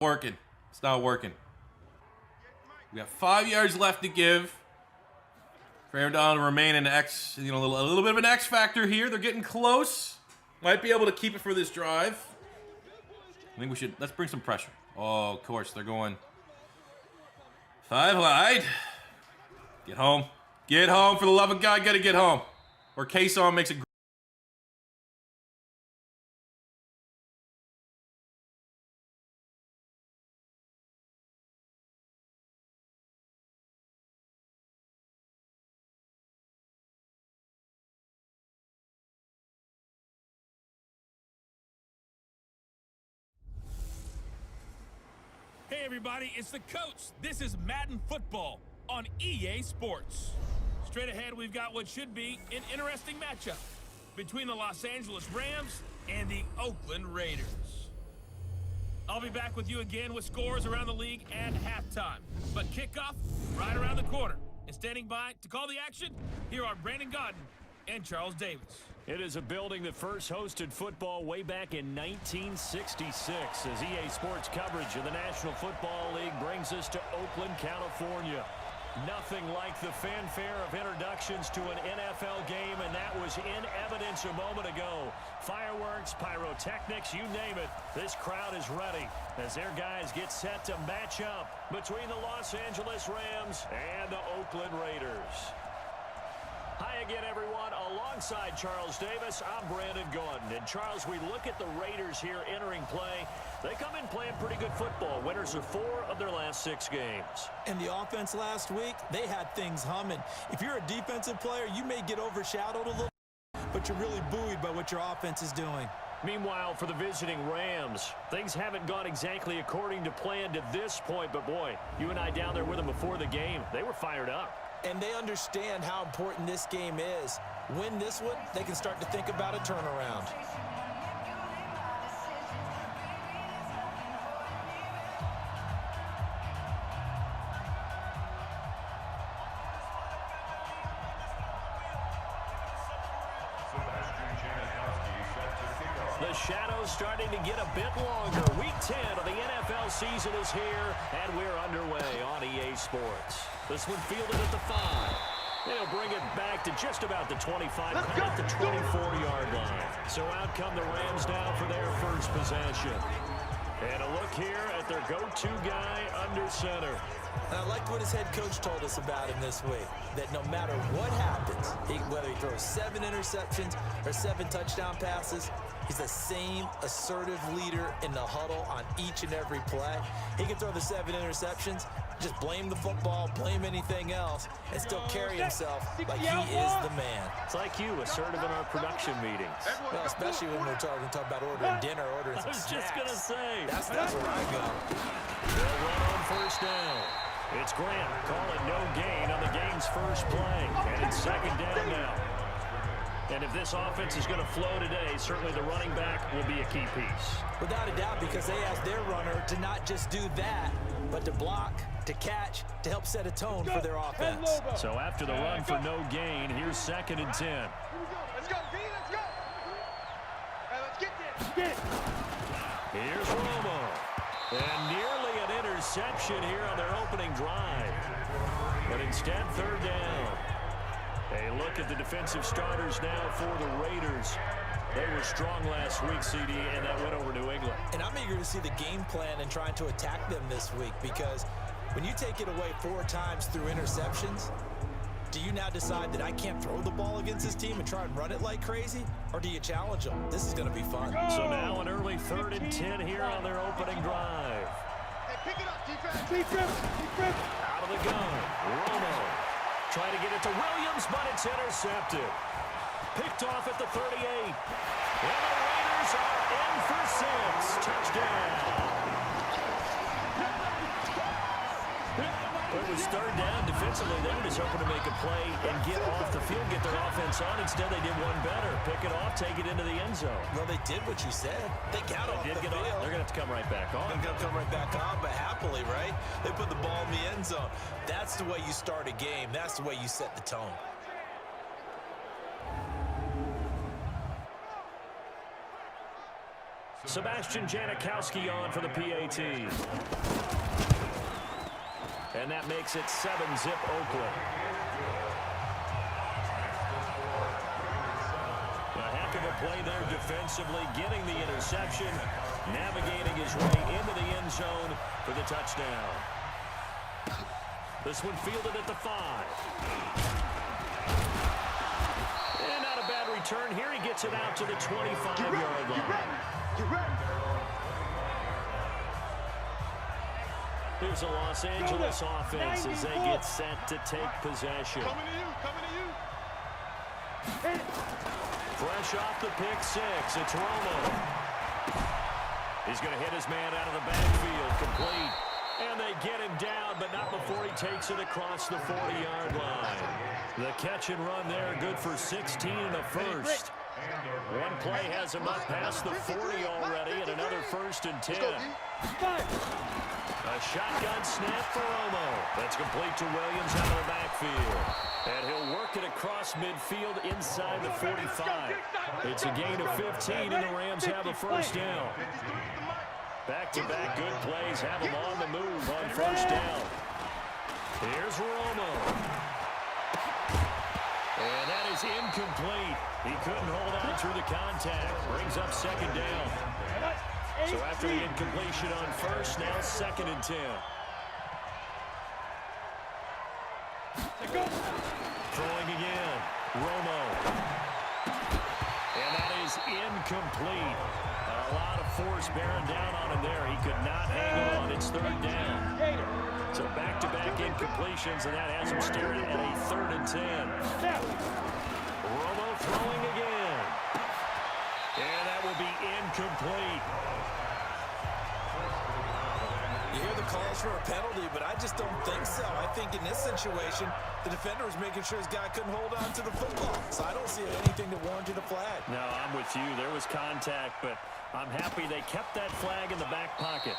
working. It's not working. We got 5 yards left to give. Aaron Donald to remain an X, a little bit of an X factor here. They're getting close. Might be able to keep it for this drive. I think we should, let's bring some pressure. Oh, of course, they're going 5 wide. Get home. Get home, for the love of God, gotta get home. Or Kason makes it. Hey everybody, it's the coach. This is Madden Football on EA Sports. Straight ahead, we've got what should be an interesting matchup between the Los Angeles Rams and the Oakland Raiders. I'll be back with you again with scores around the league at halftime. But kickoff right around the corner. And standing by to call the action, here are Brandon Godden and Charles Davis. It is a building that first hosted football way back in 1966 as EA Sports coverage of the National Football League brings us to Oakland, California. Nothing like the fanfare of introductions to an NFL game, and that was in evidence a moment ago. Fireworks, pyrotechnics, you name it. This crowd is ready as their guys get set to match up between the Los Angeles Rams and the Oakland Raiders. Hi again, everyone. Alongside Charles Davis, I'm Brandon Godden. And Charles, we look at the Raiders here entering play. They come in playing pretty good football. Winners of 4 of their last 6 games. And the offense last week, they had things humming. If you're a defensive player, you may get overshadowed a little, but you're really buoyed by what your offense is doing. Meanwhile, for the visiting Rams, things haven't gone exactly according to plan to this point. But boy, you and I down there with them before the game, they were fired up. And they understand how important this game is. Win this one, they can start to think about a turnaround. The shadow's starting to get a bit longer. Week 10 of the NFL season is here, and we're underway on EA Sports. This one fielded at the 5. They'll bring it back to just about the 25, at the 24-yard line. So out come the Rams now for their first possession. And a look here at their go-to guy under center. And I liked what his head coach told us about him this week, that no matter what happens, whether he throws 7 interceptions or 7 touchdown passes, he's the same assertive leader in the huddle on each and every play. He can throw the 7 interceptions, just blame the football, blame anything else, and still carry himself like he is the man. It's like you, assertive in our production meetings. Well, especially when we're talking about ordering dinner, ordering some snacks. I was just going to say. That's where I go. They'll run on first down. It's Grant calling no gain on the game's first play. And it's second down now. And if this offense is going to flow today, certainly the running back will be a key piece. Without a doubt, because they asked their runner to not just do that, but to block, to catch, to help set a tone for their offense. So after the run for no gain, here's 2nd and 10. Let's go, V, let's go. Hey, let's get this. Here's Romo. And nearly an interception here on their opening drive. But instead, 3rd down. A look at the defensive starters now for the Raiders. They were strong last week, CD, and that went over New England. And I'm eager to see the game plan and trying to attack them this week, because when you take it away 4 times through interceptions, do you now decide that I can't throw the ball against this team and try and run it like crazy? Or do you challenge them? This is going to be fun. So now an early 3rd and 10 here on their opening drive. Hey, pick it up, defense. Out of the gun, Romo. Trying to get it to Williams, but it's intercepted. Picked off at the 38. And the Raiders are in for 6. Touchdown. It was 3rd down. Defensively, they were just hoping to make a play and get off the field, get their offense on. Instead, they did one better. Pick it off, take it into the end zone. Well, they did what you said. They got off the field. They're going to have to come right back on. They're going to come right back on, but happily, right? They put the ball in the end zone. That's the way you start a game. That's the way you set the tone. Sebastian Janikowski on for the PAT. And that makes it 7-zip Oakland. A heck of a play there defensively, getting the interception, navigating his way into the end zone for the touchdown. This one fielded at the 5. And not a bad return here. He gets it out to the 25-yard line. Get ready. Here's a Los Angeles offense as they get set to take possession. Coming to you. Fresh off the pick 6, it's Romo. He's going to hit his man out of the backfield, complete. And they get him down, but not before he takes it across the 40-yard line. The catch and run there, good for 16 and a first. One play has him up past the 40 already, and another 1st and 10. A shotgun snap for Romo. That's complete to Williams out of the backfield. And he'll work it across midfield inside the 45. It's a gain of 15, and the Rams have a first down. Back-to-back good plays have him on the move on first down. Here's Romo. And that is incomplete. He couldn't hold on through the contact. Brings up 2nd down. So after the incompletion on first, now 2nd and 10. Throwing again. Romo. And that is incomplete. A lot of force bearing down on him there. He could not hang on. It's 3rd down. So back-to-back incompletions, and that has him staring at a 3rd and 10. Romo throwing again. And that will be incomplete. You hear the calls for a penalty, but I just don't think so. I think in this situation, the defender was making sure his guy couldn't hold on to the football. So I don't see anything to warrant the flag. No, I'm with you. There was contact, but I'm happy they kept that flag in the back pocket.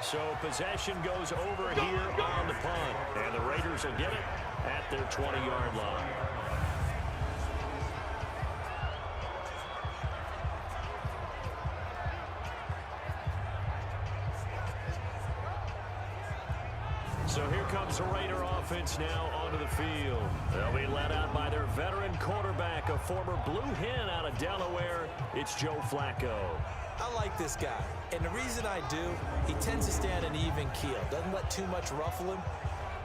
So possession goes over here on the punt. And the Raiders will get it at their 20-yard line. So here comes the Raider offense now onto the field. They'll be led out by their veteran quarterback, a former Blue Hen out of Delaware. It's Joe Flacco. I like this guy, and the reason I do, he tends to stand an even keel, doesn't let too much ruffle him.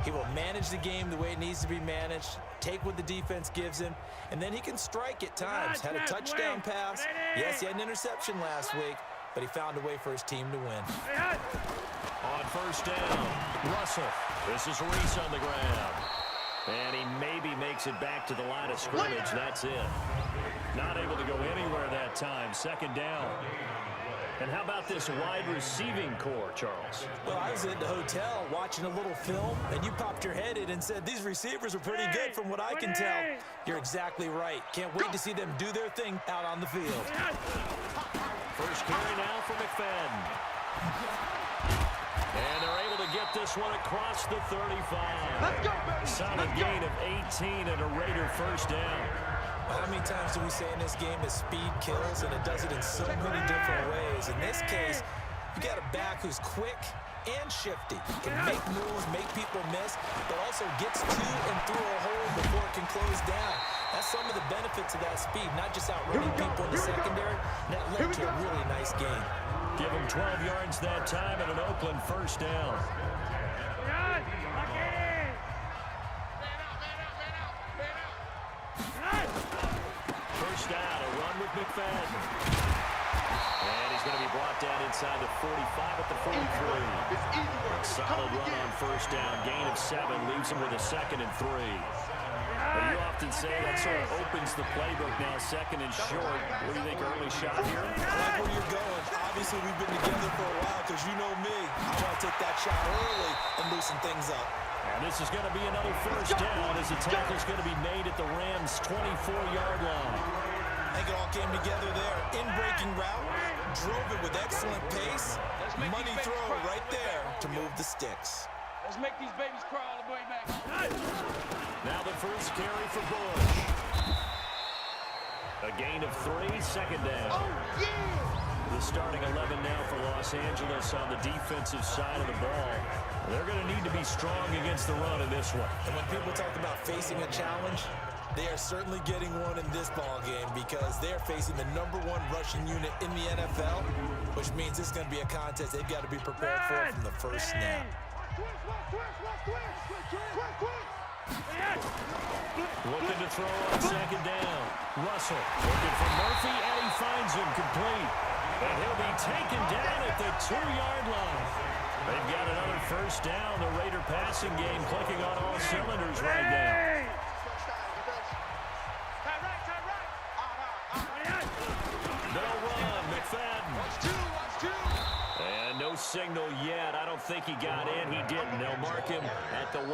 He will manage the game the way it needs to be managed, take what the defense gives him, and then he can strike at times. Had a touchdown pass. Yes, he had an interception last week, but he found a way for his team to win. On first down, Russell. This is Reese on the ground. And he maybe makes it back to the line of scrimmage. That's it. Not able to go anywhere that time. 2nd down. And how about this wide receiving core, Charles? Well, I was at the hotel watching a little film, and you popped your head in and said, these receivers are pretty good from what I can tell. You're exactly right. Can't wait to see them do their thing out on the field. First carry now for McFadden. And they're able to get this one across the 35. Let's go, baby. Solid gain of 18 and a Raider first down. How many times do we say in this game that speed kills, and it does it in so many different ways? In this case, you got a back who's quick and shifty. Can make moves, make people miss, but also gets to and through a hole before it can close down. That's some of the benefits of that speed, not just outrunning people in the secondary. And that led to a really nice game. Give him 12 yards that time and an Oakland first down. First down, a run with McFadden. And he's going to be brought down inside the 45 at the 43. Solid run on first down. Gain of 7 leaves him with a 2nd and 3. Well, you often say that sort of opens the playbook now, 2nd and short. What do you think, early shot here? I like where you're going. Obviously, we've been together for a while because you know me. I want to take that shot early and loosen things up. And this is going to be another first down as the tackle's going to be made at the Rams' 24-yard line. I think it all came together there. In-breaking route, drove it with excellent pace. Money throw right there to move the sticks. Let's make these babies crawl all the way back. Now the first carry for Bush. A gain of 3, 2nd down. Oh, yeah! The starting 11 now for Los Angeles on the defensive side of the ball. They're going to need to be strong against the run in this one. And when people talk about facing a challenge, they are certainly getting one in this ball game because they're facing the #1 rushing unit in the NFL, which means this is going to be a contest they've got to be prepared for from the first snap. Looking to throw on second down. Russell looking for Murphy, and he finds him complete. And he'll be taken down at the 2-yard line. They've got another first down. The Raider passing game clicking on all cylinders right now. They'll run. McFadden. And no signal yet. I don't think he got in. He didn't. They'll mark him at the 1.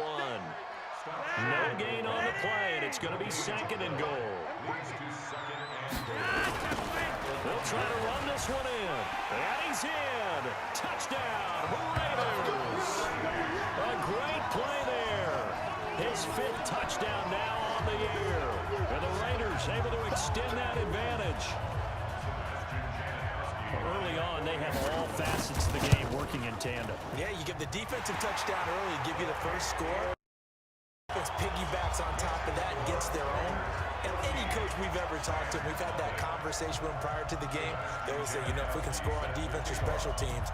No gain on the play, and it's going to be second and goal. They'll try to run this one in. And he's in. Touchdown, Raiders. A great play there. His 5th touchdown now on the year. And the Raiders able to extend that advantage. Early on, they have all facets of the game working in tandem. Yeah, you give the defensive touchdown early, give you the first score. Defense piggybacks on top of that and gets their own. And any coach we've ever talked to, we've had that conversation with them prior to the game. They always say, you know, if we can score on defense or special teams,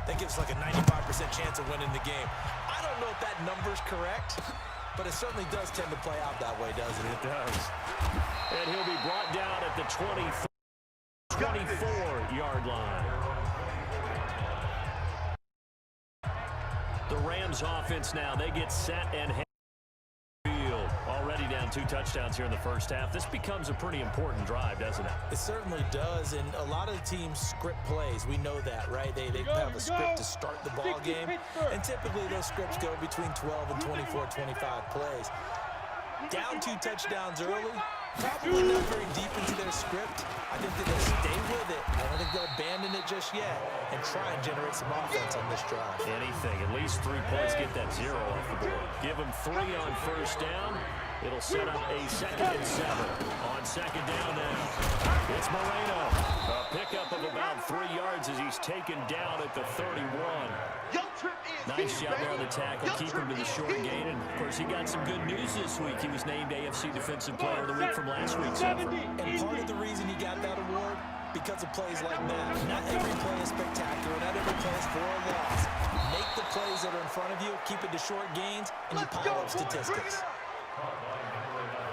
that gives us like a 95% chance of winning the game. I don't know if that number's correct, but it certainly does tend to play out that way, doesn't it? It does. And he'll be brought down at the 24-yard line. The Rams offense now, they get set and field. Already down 2 touchdowns here in the first half. This becomes a pretty important drive, doesn't it? It certainly does, and a lot of teams script plays. We know that, right? They have a script to start the ball game, and typically those scripts go between 12 and 24, 25 plays. Down 2 touchdowns early, probably not very deep into their script. I think that they'll stay with it. I don't think they'll abandon it just yet and try and generate some offense on this drive. Anything, at least 3 points, get that 0 off the board. Give them 3 on first down. It'll set up a 2nd and 7 on second down now. It's Moreno. A pickup of about 3 yards as he's taken down at the 31. Nice job there on the tackle. Keep him to the short gain. And, of course, he got some good news this week. He was named AFC Defensive Player of the Week from last week's effort. And part of the reason he got that award, because of plays like that. Not every play is spectacular. Not every play is for a loss. Make the plays that are in front of you, keep it to short gains, and you pile up statistics.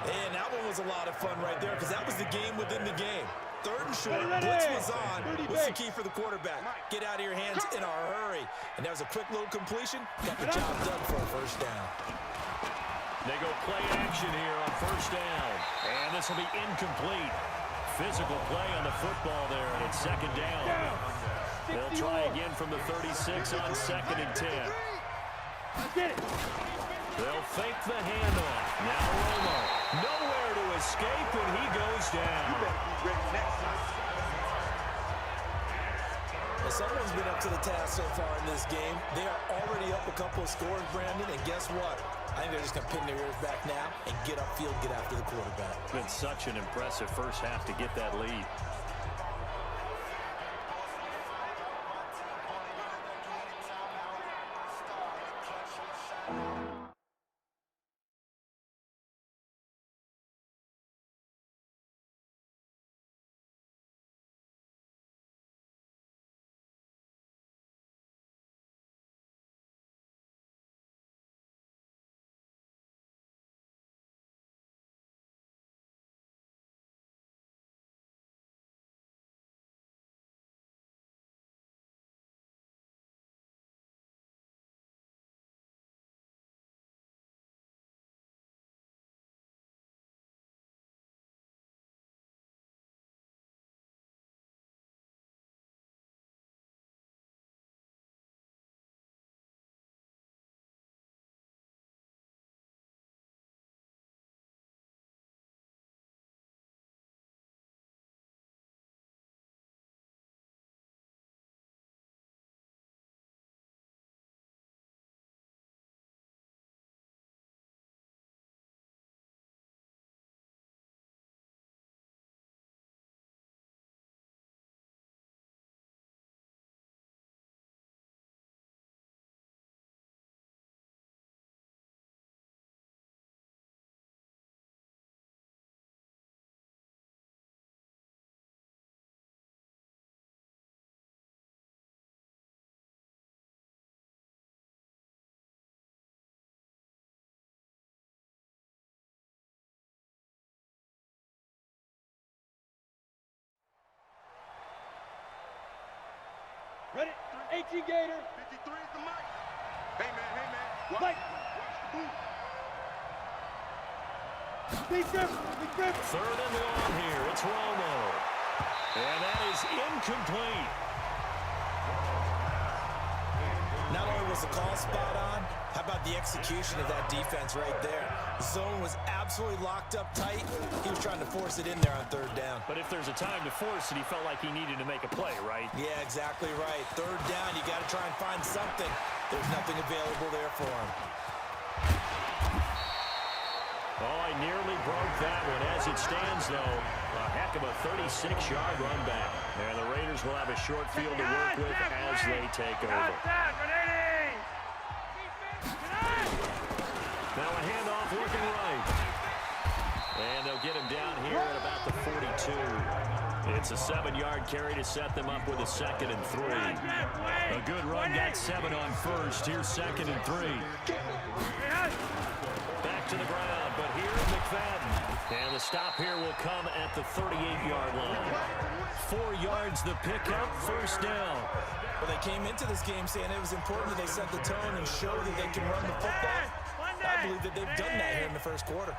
And that one was a lot of fun right there because that was the game within the game. 3rd and short, blitz was on. What's the key for the quarterback? Get out of your hands in a hurry. And that was a quick little completion. Got the job done for a first down. They go play action here on first down. And this will be incomplete. Physical play on the football there, and it's second down. They'll try again from the 36 on 2nd and 10. They'll fake the handoff. Now Romo. Nowhere to escape, and he goes down. Well, someone's been up to the task so far in this game. They are already up a couple of scores, Brandon, and guess what? I think they're just going to pin their ears back now and get upfield, get after the quarterback. Been such an impressive first half to get that lead. H.E. Gator. 53 is the mic. Hey, man. Watch, Mike. watch the booth. Big grip. Big grip. Third and long here. It's Romo. And that is incomplete. Not only was the call spot on, how about the execution of that defense right there? The zone was absolutely locked up tight. He was trying to force it in there on third down. But if there's a time to force it, he felt like he needed to make a play, right? Yeah, exactly right. Third down, you got to try and find something. There's nothing available there for him. Oh, I nearly broke that one. As it stands, though, a heck of a 36-yard run back. And the Raiders will have a short field to work with as they take over. Now a handoff looking right. And they'll get him down here at about the 42. It's a 7-yard carry to set them up with a 2nd and 3. A good run, got 7 on first. Here's 2nd and 3. Back to the ground, but here's McFadden. And the stop here will come at the 38-yard line. 4 yards the pickup, first down. Well, they came into this game saying it was important that they set the tone and show that they can run the football. I believe that they've done that here in the first quarter.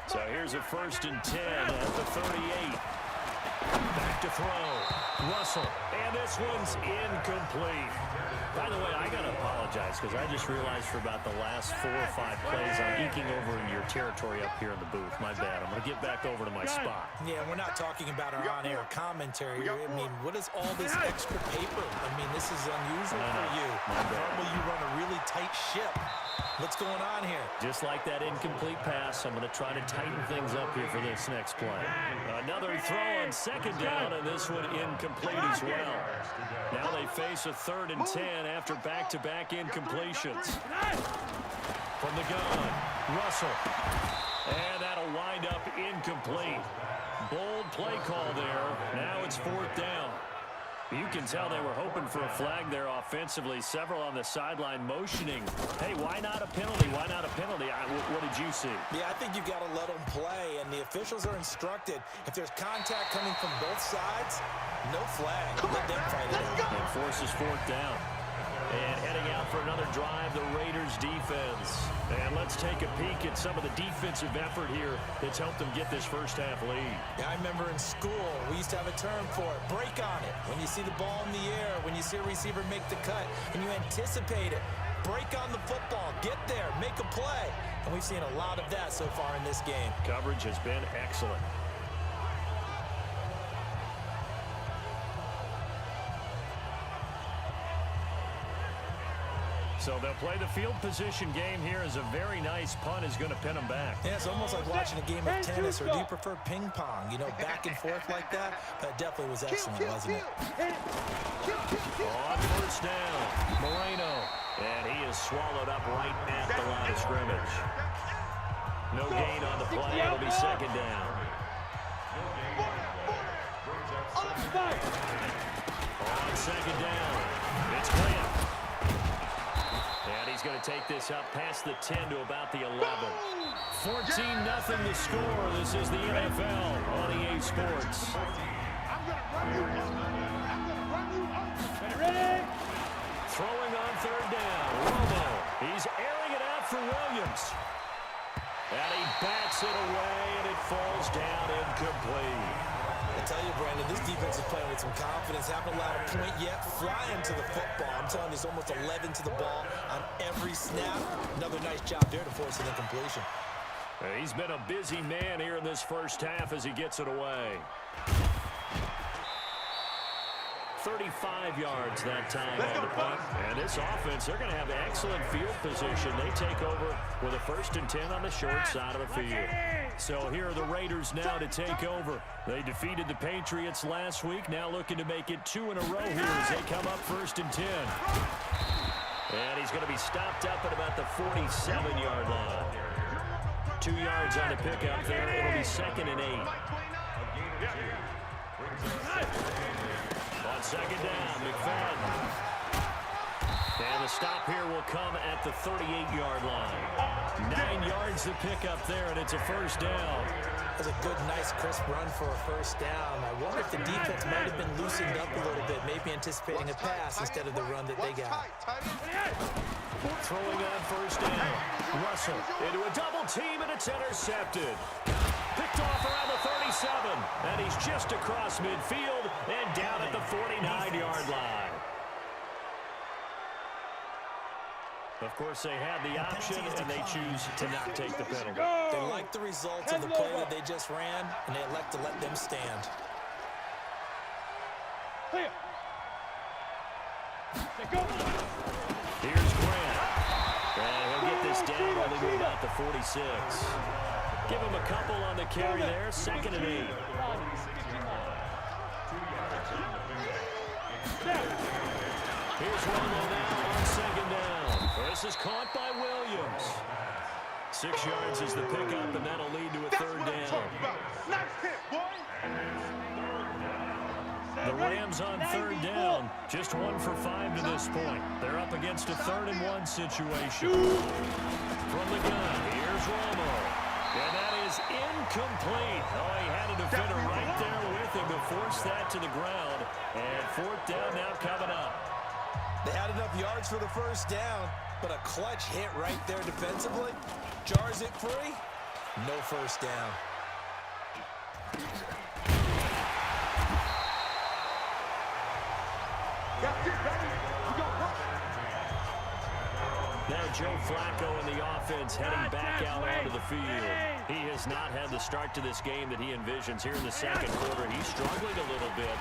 So here's a 1st and 10 at the 38. Back to throw. Russell. And this one's incomplete. By the way, I got to apologize because I just realized for about the last 4 or 5 plays I'm eking over in your territory up here in the booth. My bad. I'm going to get back over to my spot. Yeah, we're not talking about our on-air commentary. I mean, what is all this extra paper? I mean, this is unusual for you. Normally you run a really tight ship. What's going on here? Just like that incomplete pass, I'm going to try to tighten things up here for this next play. Another throw on 2nd down, and this one incomplete as well. Now they face a 3rd and 10 after back-to-back incompletions. From the gun, Russell. And that'll wind up incomplete. Bold play call there. Now it's 4th down. You can tell they were hoping for a flag there offensively. Several on the sideline motioning. Hey, why not a penalty? Why not a penalty? What did you see? Yeah, I think you've got to let them play, and the officials are instructed. If there's contact coming from both sides, no flag. Let them fight it out. And forces 4th down. And heading out for another drive, the Raiders defense. And let's take a peek at some of the defensive effort here that's helped them get this first half lead. Yeah, I remember in school, we used to have a term for it, break on it. When you see the ball in the air, when you see a receiver make the cut, and you anticipate it, break on the football, get there, make a play. And we've seen a lot of that so far in this game. Coverage has been excellent. So they'll play the field position game here as a very nice punt is going to pin them back. Yeah, it's almost like watching a game of tennis, or do you prefer ping pong? You know, back and forth like that? That definitely was excellent, wasn't it? On 1st down, Moreno. And he is swallowed up right at the line of scrimmage. No gain on the play. It'll be 2nd down. On 2nd down, it's Grant. And he's going to take this up past the 10 to about the 11. 14-0 the score. This is the NFL on EA Sports. Throwing on 3rd down, Romo. He's airing it out for Williams. And he bats it away, and it falls down incomplete. I tell you, Brandon, this defense is playing with some confidence. Haven't allowed a point yet. Flying to the football. I'm telling you, there's almost 11 to the ball on every snap. Another nice job there to force an incompletion. He's been a busy man here in this first half as he gets it away. 35 yards that time on the punt. And this offense, they're going to have excellent field position. They take over with a 1st and 10 on the short side of the field. So here are the Raiders now to take over. They defeated the Patriots last week, now looking to make it 2 in a row here as they come up 1st and 10. And he's going to be stopped up at about the 47-yard line. 2 yards on the pickup there. It'll be 2nd and 8. On 2nd down, McFadden. And the stop here will come at the 38-yard line. 9 yards to pick up there, and it's a 1st down. That was a good, nice, crisp run for a first down. I wonder if the defense might have been loosened up a little bit, maybe anticipating a pass instead of the run that they got. Throwing on first down. Russell into a double team, and it's intercepted. Picked off around the 37, and he's just across midfield and down at the 49-yard line. Of course, they had the option, and they choose to not take the penalty. They like the results of the play that they just ran, and they elect to let them stand. Here's Grant. And he'll get this down only to about the 46. Give him a couple on the carry there, 2nd and 8. Here's Romo now on 2nd down. This is caught by Williams. 6 yards is the pickup, and that'll lead to a 3rd down. Nice hit, boy. The Rams on 3rd down, just 1 for 5 to this point. They're up against a 3rd and 1 situation. From the gun, here's Romo. And that is incomplete. Oh, he had a defender right there with him to force that to the ground. And 4th down now coming up. They had enough yards for the first down, but a clutch hit right there defensively jars it free. No first down. That's it, baby. We got work. Now Joe Flacco and the offense heading back out onto the field. He has not had the start to this game that he envisions here in the 2nd quarter. He's struggling a little bit.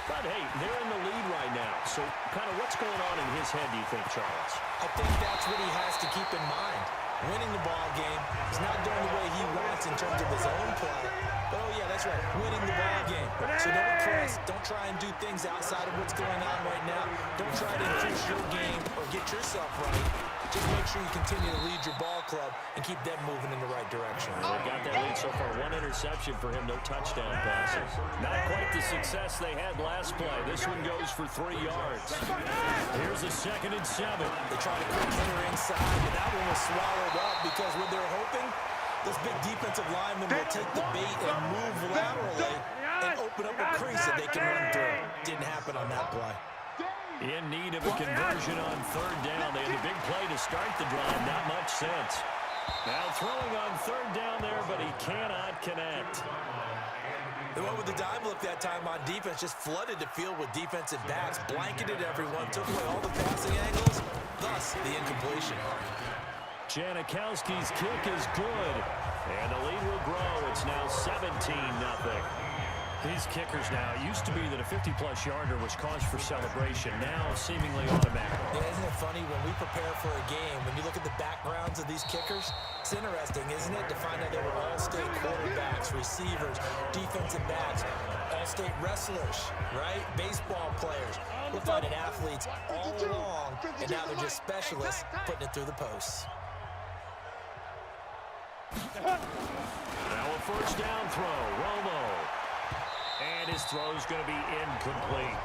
But, hey, they're in the lead right now. So, kind of what's going on in his head, do you think, Charles? I think that's what he has to keep in mind. Winning the ball game. He's not doing the way he wants in terms of his own play. But, oh, yeah, that's right. Winning the ball game. So don't press. Don't try and do things outside of what's going on right now. Don't try to increase your game or get yourself right. Just make sure you continue to lead your ball club and keep them moving in the right direction. They got that lead so far. 1 interception for him, no touchdown passes. Not quite the success they had last play. This one goes for 3 yards. Here's a 2nd and 7. They try to quick hitter inside, but that one was swallowed up because when they're hoping, this big defensive lineman will take the bait and move laterally and open up a crease that they can run through. Didn't happen on that play. In need of a conversion on 3rd down. They had a big play to start the drive. Not much sense. Now throwing on 3rd down there, but he cannot connect. They went with the dime look that time on defense, just flooded the field with defensive backs, blanketed everyone, took away all the passing angles, thus the incompletion. Janikowski's kick is good, and the lead will grow. It's now 17-0. These kickers now, it used to be that a 50-plus yarder was cause for celebration, now seemingly automatic. Yeah, isn't it funny when we prepare for a game, when you look at the backgrounds of these kickers, it's interesting, isn't it, to find out they were all-state quarterbacks, receivers, defensive backs, all-state wrestlers, right? Baseball players. We're finding athletes all along, and now they're just specialists putting it through the posts. Now a 1st down throw, Romo. And his throw's going to be incomplete.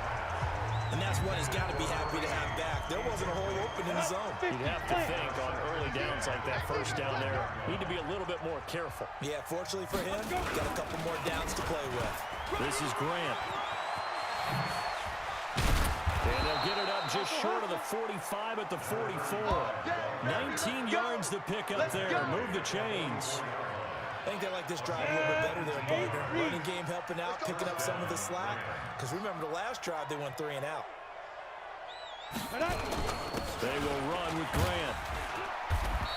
And that's what he's got to be happy to have back. There wasn't a hole open in the zone. You'd have to think on early downs like that 1st down there, need to be a little bit more careful. Yeah, fortunately for him, got a couple more downs to play with. This is Grant. And they'll get it up just short of the 45 at the 44. 19 yards to pick up there. Move the chains. I think they like this drive a little bit better there, partner. Running game helping out, picking up some of the slack. Because remember the last drive, they went 3 and out. They will run with Grant.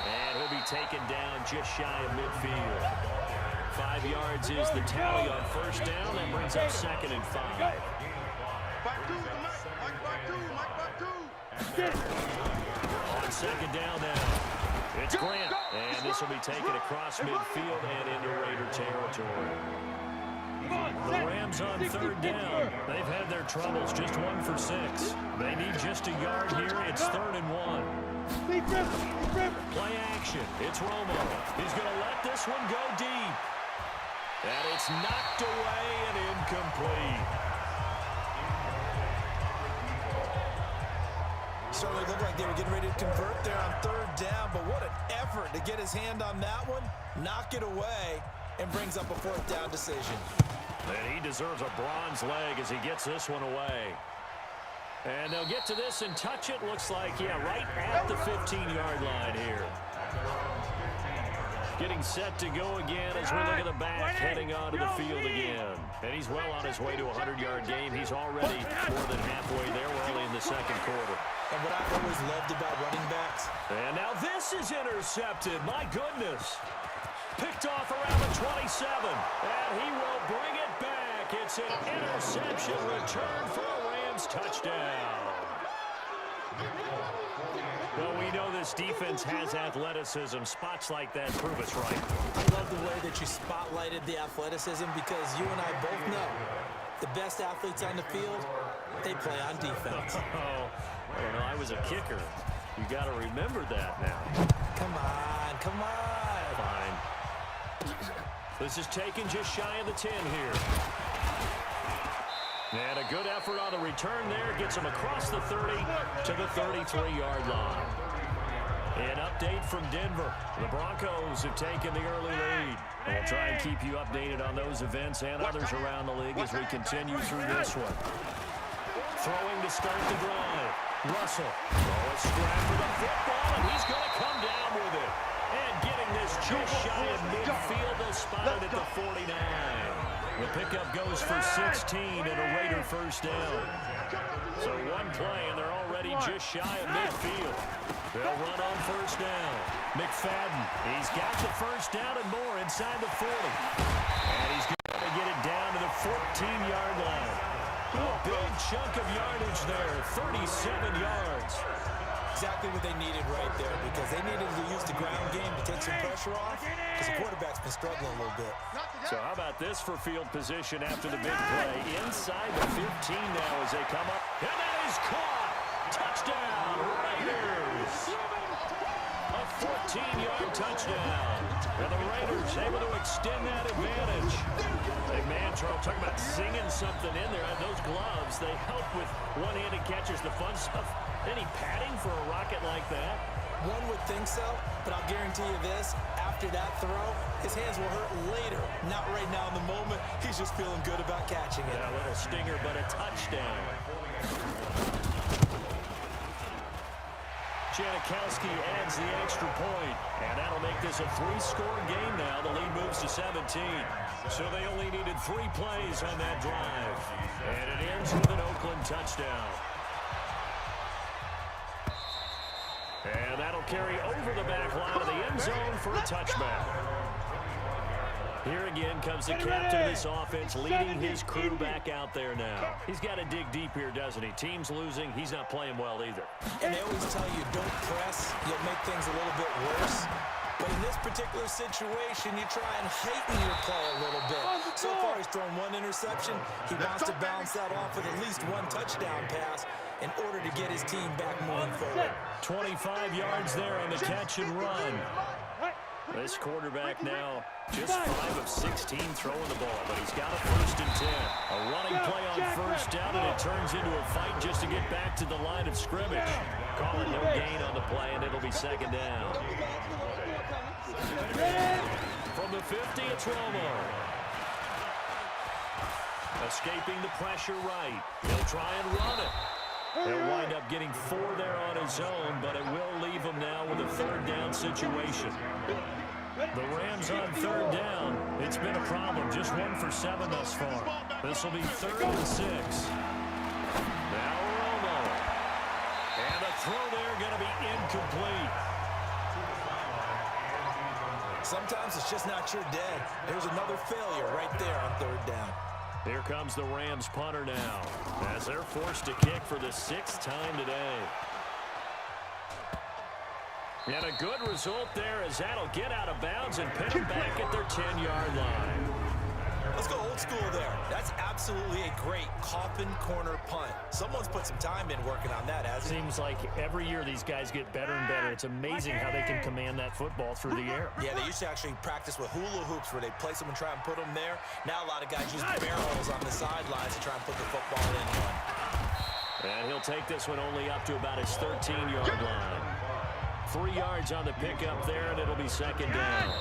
And he'll be taken down just shy of midfield. 5 yards is the tally on 1st down. That brings up 2nd and 5. On 2nd down now. It's Grant, and this will be taken across midfield and into Raider territory. The Rams on 3rd down. They've had their troubles, just 1 for 6. They need just a yard here. It's 3rd and 1. Play action. It's Romo. He's going to let this one go deep. And it's knocked away and incomplete. Certainly looked like they were getting ready to convert there on 3rd down, but what an effort to get his hand on that one, knock it away, and brings up a 4th down decision. And he deserves a bronze leg as he gets this one away. And they'll get to this and touch it. Looks like, yeah, right at the 15-yard line here. Getting set to go again as we look at the back heading onto the field again. And he's well on his way to a 100-yard game. He's already more than halfway there. We're only in the second quarter. And what I've always loved about running backs. And now this is intercepted. My goodness. Picked off around the 27. And he will bring it back. It's an interception return for a Rams touchdown. Well, we know this defense has athleticism. Spots like that prove us right. I love the way that you spotlighted the athleticism because you and I both know the best athletes on the field, they play on defense. Oh, I don't know. I was a kicker. You got to remember that now. Come on, come on. Fine. This is taken just shy of the 10 here. And a good effort on the return there. Gets him across the 30 to the 33-yard line. An update from Denver. The Broncos have taken the early lead. And we'll try and keep you updated on those events and others around the league as we continue through this one. Throwing to start the drive. Russell. Oh, a scrap for the football, and he's going to come down with it. And getting this just shy of midfield, they'll spot it at the 49. The pickup goes for 16 and a Raider first down. So one play, and they're already just shy of midfield. They'll run on first down. McFadden, he's got the first down and more inside the 40. And he's going to get it down to the 14-yard line. A big chunk of yardage there, 37 yards. Exactly what they needed right there because they needed to use the ground game to take some pressure off because the quarterback's been struggling a little bit. So how about this for field position after the big play? Inside the 15 now as they come up. And that is caught. Touchdown, Raiders. A 14-yard touchdown. And the Raiders able to extend that advantage. Hey, man, Charles, talking about singing something in there. And those gloves, they help with one-handed catches, the fun stuff. Any padding for a rocket like that? One would think so, but I'll guarantee you this. After that throw, his hands will hurt later. Not right now in the moment. He's just feeling good about catching it. Yeah, a little stinger, but a touchdown. Janikowski adds the extra point, and that'll make this a 3-score game now. The lead moves to 17. So they only needed 3 plays on that drive. And it ends with an Oakland touchdown. And that'll carry over the back line of the end zone for a touchback. Here again comes the captain of this offense leading his crew back out there now. He's got to dig deep here, doesn't he? Team's losing. He's not playing well either. And they always tell you don't press. You'll make things a little bit worse. But in this particular situation, you try and heighten your play a little bit. So far, he's thrown 1 interception. He wants to bounce that off with at least 1 touchdown pass in order to get his team back moving forward. 25 yards there on the catch and run. This quarterback now just 5 of 16 throwing the ball, but he's got a 1st and 10. A running play on first down, and it turns into a fight just to get back to the line of scrimmage. Calling no gain on the play, and it'll be 2nd down. From the 50, it's Romo. Escaping the pressure right. He'll try and run it. He'll wind up getting 4 there on his own, but it will leave him now with a 3rd down situation. The Rams on 3rd down. It's been a problem. Just 1 for 7 thus far. This will be 3rd and 6. Now Romo. And a throw there going to be incomplete. Sometimes it's just not your day. There's another failure right there on 3rd down. Here comes the Rams punter now as they're forced to kick for the 6th time today. And a good result there as that'll get out of bounds and pin them back at their 10-yard line. Let's go old school there. That's absolutely a great coffin corner punt. Someone's put some time in working on that, hasn't it? Seems like every year these guys get better and better. It's amazing how they can command that football through the air. Yeah, they used to actually practice with hula hoops where they place them and try and put them there. Now a lot of guys use barrels on the sidelines to try and put the football in one. And he'll take this one only up to about his 13-yard line. 3 yards on the pickup there, and it'll be 2nd down.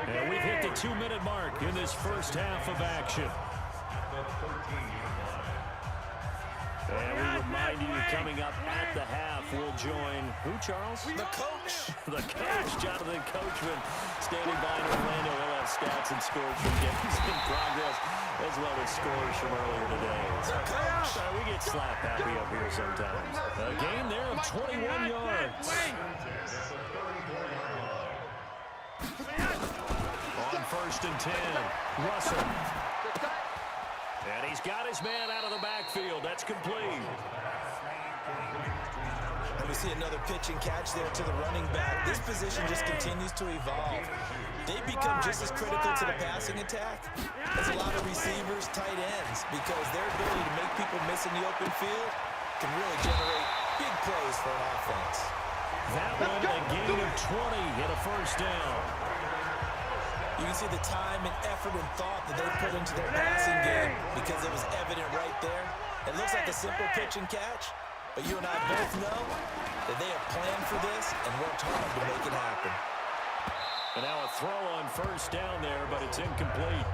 And we've hit the 2-minute mark in this first half of action. And we remind you, coming up at the half, we'll join who, Charles? The coach. The coach, Jonathan Coachman, standing by in Orlando. He'll have stats and scores from games in progress, as well as scores from earlier today. So, we get slap happy up here sometimes. A gain there of 21 yards. On 1st and 10, Russell. And he's got his man out of the backfield. That's complete. And we see another pitch and catch there to the running back. This position just continues to evolve. They become just as critical to the passing attack as a lot of receivers, tight ends, because their ability to make people miss in the open field can really generate big plays for an offense. That one, a gain of 20 and a first down. You can see the time and effort and thought that they put into their passing game because it was evident right there. It looks like a simple pitch and catch, but you and I both know that they have planned for this and worked hard to make it happen. And now a throw on first down there, but it's incomplete.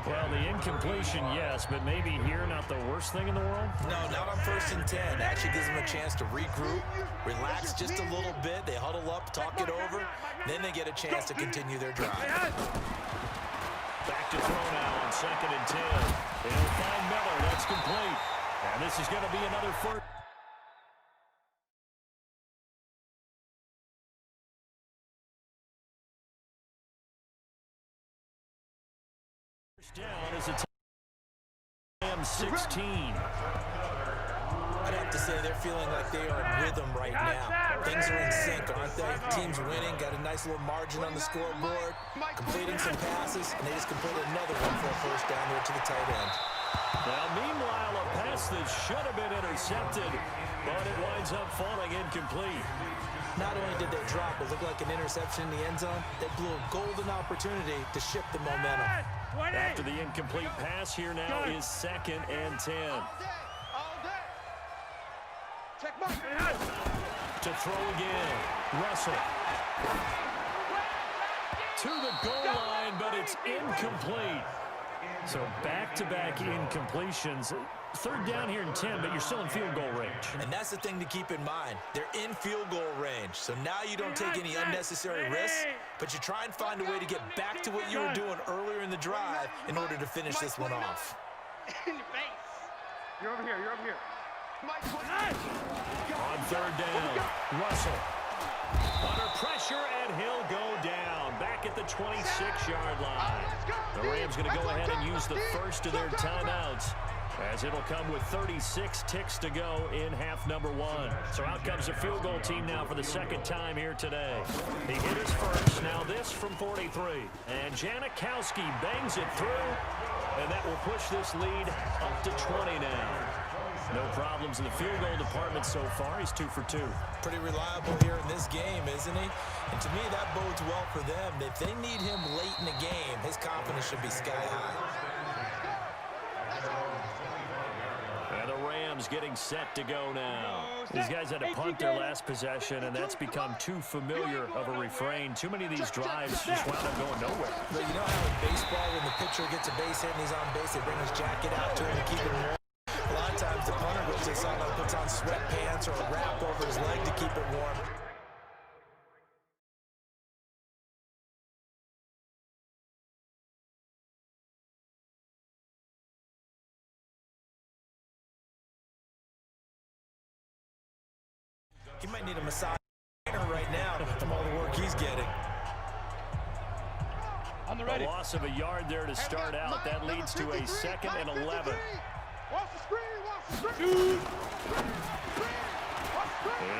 Well, the incompletion, yes, but maybe here not the worst thing in the world? No, not on 1st and 10. Actually gives them a chance to regroup, relax just a little bit. They huddle up, talk it over. Then they get a chance to continue their drive. Back to throw now on 2nd and 10. They'll find Miller. That's complete. And this is going to be another first down as it's 16. I'd have to say they're feeling like they are in rhythm right now. Things are in sync, aren't they? Team's winning, got a nice little margin on the scoreboard, completing some passes, and they just completed another one for a first down there to the tight end. Now, meanwhile, a pass that should have been intercepted, but it winds up falling incomplete. Not only did they drop, it looked like an interception in the end zone, they blew a golden opportunity to shift the momentum. After the incomplete pass, here now is 2nd and 10. To throw again, Russell. To the goal line, but it's incomplete. So back-to-back incompletions. 3rd down here and 10, but you're still in field goal range. And that's the thing to keep in mind. They're in field goal range. So now you don't take any unnecessary risks, but you try and find a way to get back to what you were doing earlier in the drive in order to finish this one off. In your face. You're over here. You're over here. On 3rd down, Russell. Under pressure, and he'll go down. Back at the 26-yard line. The Rams going to go ahead and use the first of their timeouts, as it'll come with 36 ticks to go in half number 1. So out comes the field goal team now for the 2nd time here today. He hit his first, now this from 43. And Janikowski bangs it through, and that will push this lead up to 20 now. No problems in the field goal department so far. He's 2 for 2. Pretty reliable here in this game, isn't he? And to me, that bodes well for them. If they need him late in the game, his confidence should be sky high. And the Rams getting set to go now. These guys had to punt their last possession, and that's become too familiar of a refrain. Too many of these drives just wound up going nowhere. But you know how in baseball, when the pitcher gets a base hit and he's on base, they bring his jacket out to him to keep him warm? A lot of times the punter goes to someone puts on sweatpants or a wrap over his leg to keep it warm. He might need a massage right now from all the work he's getting. A loss of a yard there to start out. That leads to a 2nd and 11. And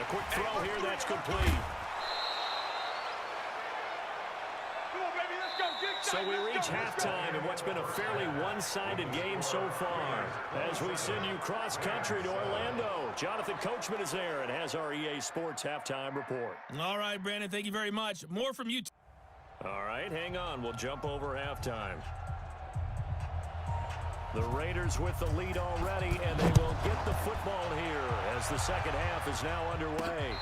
a quick throw here, that's complete. So we reach halftime in what's been a fairly one-sided game so far. As we send you cross-country to Orlando, Jonathan Coachman is there and has our EA Sports halftime report. All right, Brandon, thank you very much. More from you. All right, hang on. We'll jump over halftime. The Raiders with the lead already, and they will get the football here as the 2nd half is now underway.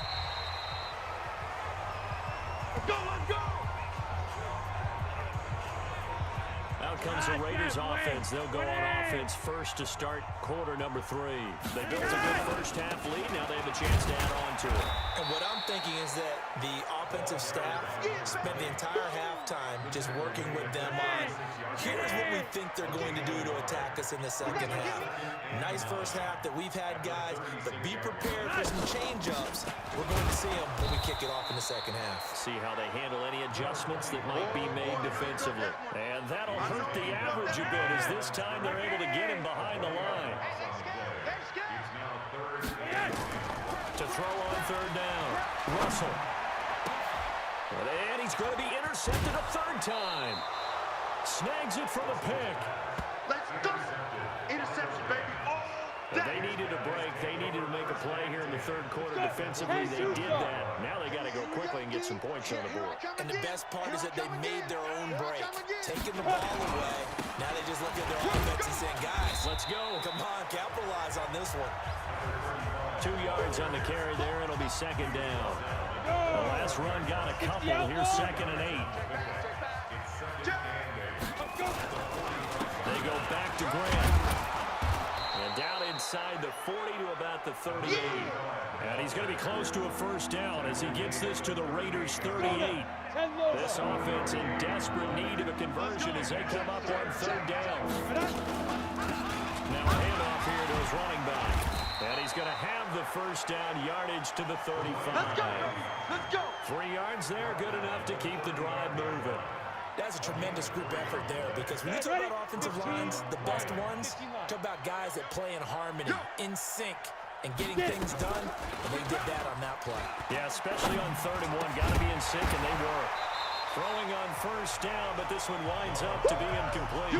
Let's go, let's go! comes the Raiders offense. They'll go on offense first to start quarter number 3. They built a good first half lead. Now they have a chance to add on to it. And what I'm thinking is that the offensive staff spent the entire halftime just working with them on, here's what we think they're going to do to attack us in the second half. Nice first half that we've had, guys, but be prepared for some change-ups. We're going to see them when we kick it off in the second half. See how they handle any adjustments that might be made defensively. And that'll hurt the average a bit as this time they're able to get him behind the line. To throw on third down. Russell. And he's going to be intercepted a third time. Snags it for the pick. Let's go. Interception, baby. All day. They needed a break. They needed to make a play here in the third quarter defensively. They did that. Now they got to go quickly and get some points on the board. And the best part is that they made their own break. Taking the ball away. Now they just look at their offense and say, guys, let's go. Come on, capitalize on this one. 2 yards on the carry there. It'll be second down. The last run got a couple. Here's 2nd and 8. They go back to Grant. And down inside the 40 to about the 38. And he's going to be close to a first down as he gets this to the Raiders' 38. This offense in desperate need of a conversion as they come up on third down. Now a handoff here to his running back. And he's going to have the first down, yardage to the 35. Let's go. 3 yards there, good enough to keep the drive moving. That's a tremendous group effort there because when you talk about offensive lines, the best ones, talk about guys that play in harmony, in sync, and getting things done, and they did that on that play. Yeah, especially on 3rd and 1. Got to be in sync, and they were. Throwing on first down, but this one winds up to be incomplete.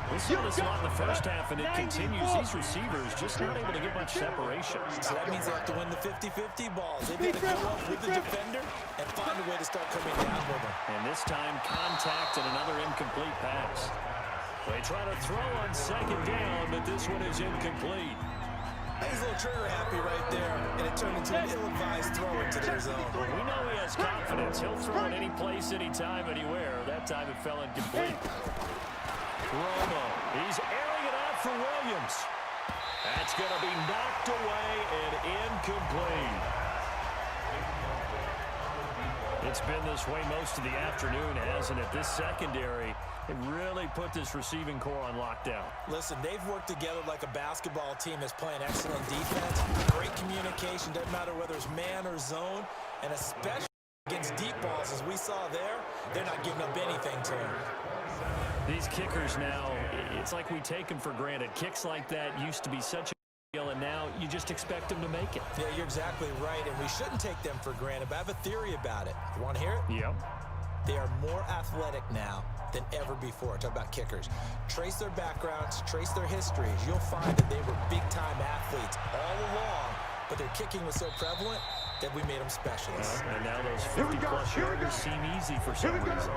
We saw this a lot in the first half, and it continues. These receivers just not able to get much separation. So that means they have to win the 50-50 balls. They've got to go up with the defender and find a way to start coming down with them. And this time, contact and another incomplete pass. They try to throw on 2nd down, but this one is incomplete. He's a little trigger happy right there, and it turned into an ill-advised throw into their zone. Well, we know he has confidence. He'll throw in any place, anytime, anywhere. That time it fell incomplete. Romo, he's airing it out for Williams. That's going to be knocked away and incomplete. It's been this way most of the afternoon, hasn't it? This secondary, it really put this receiving core on lockdown. Listen, they've worked together like a basketball team that's playing excellent defense. Great communication, doesn't matter whether it's man or zone, and especially against deep balls, as we saw there, they're not giving up anything to them. These kickers now, it's like we take them for granted. Kicks like that used to be such a deal, and now you just expect them to make it. Yeah, you're exactly right, and we shouldn't take them for granted, but I have a theory about it. You want to hear it? Yep. They are more athletic now than ever before. Talk about kickers. Trace their backgrounds, trace their histories. You'll find that they were big-time athletes all along, but their kicking was so prevalent that we made them specialists. And now those 50-plus yarders seem easy for some reason.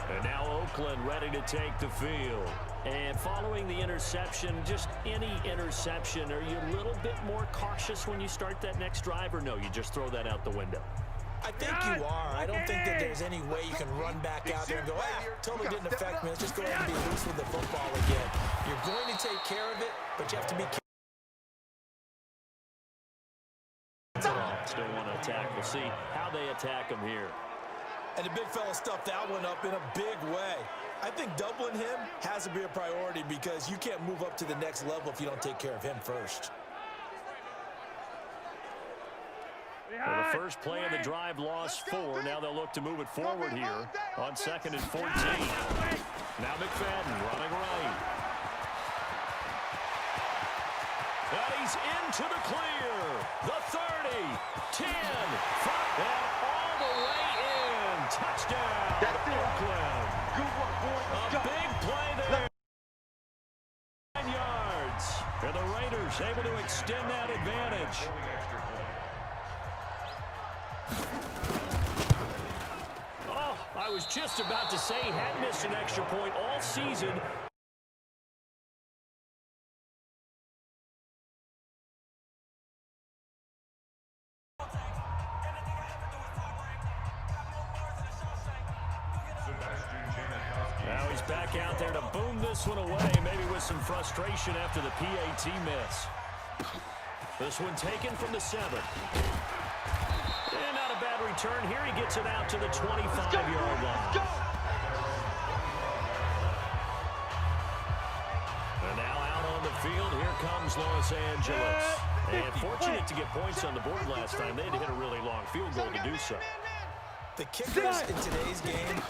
And now Oakland ready to take the field. And following the interception, just any interception, are you a little bit more cautious when you start that next drive, or no, you just throw that out the window? I think you are. I don't think that there's any way you can run back out there and go, totally didn't affect me. Let's just go ahead and be loose with the football again. You're going to take care of it, but you have to be careful. Still want to attack. We'll see how they attack him here. And the big fella stuffed that one up in a big way. I think doubling him has to be a priority because you can't move up to the next level if you don't take care of him first. Well, the first play of the drive lost 4. Now they'll look to move it forward here on 2nd and 14. Now McFadden running right. And he's into the clear. The 30, 10, 5, and all the way in. Touchdown, Oakland. Good work, boy. A big play there. 9 yards. And the Raiders able to extend that advantage. Oh, I was just about to say he hadn't missed an extra point all season. Now he's back out there to boom this one away, maybe with some frustration after the PAT miss. This one taken from the 7. And not a bad return here. He gets it out to the 25-yard line. And now out on the field, here comes Los Angeles. And fortunate to get points on the board last time. They had to hit a really long field goal to do so. The kickers in today's game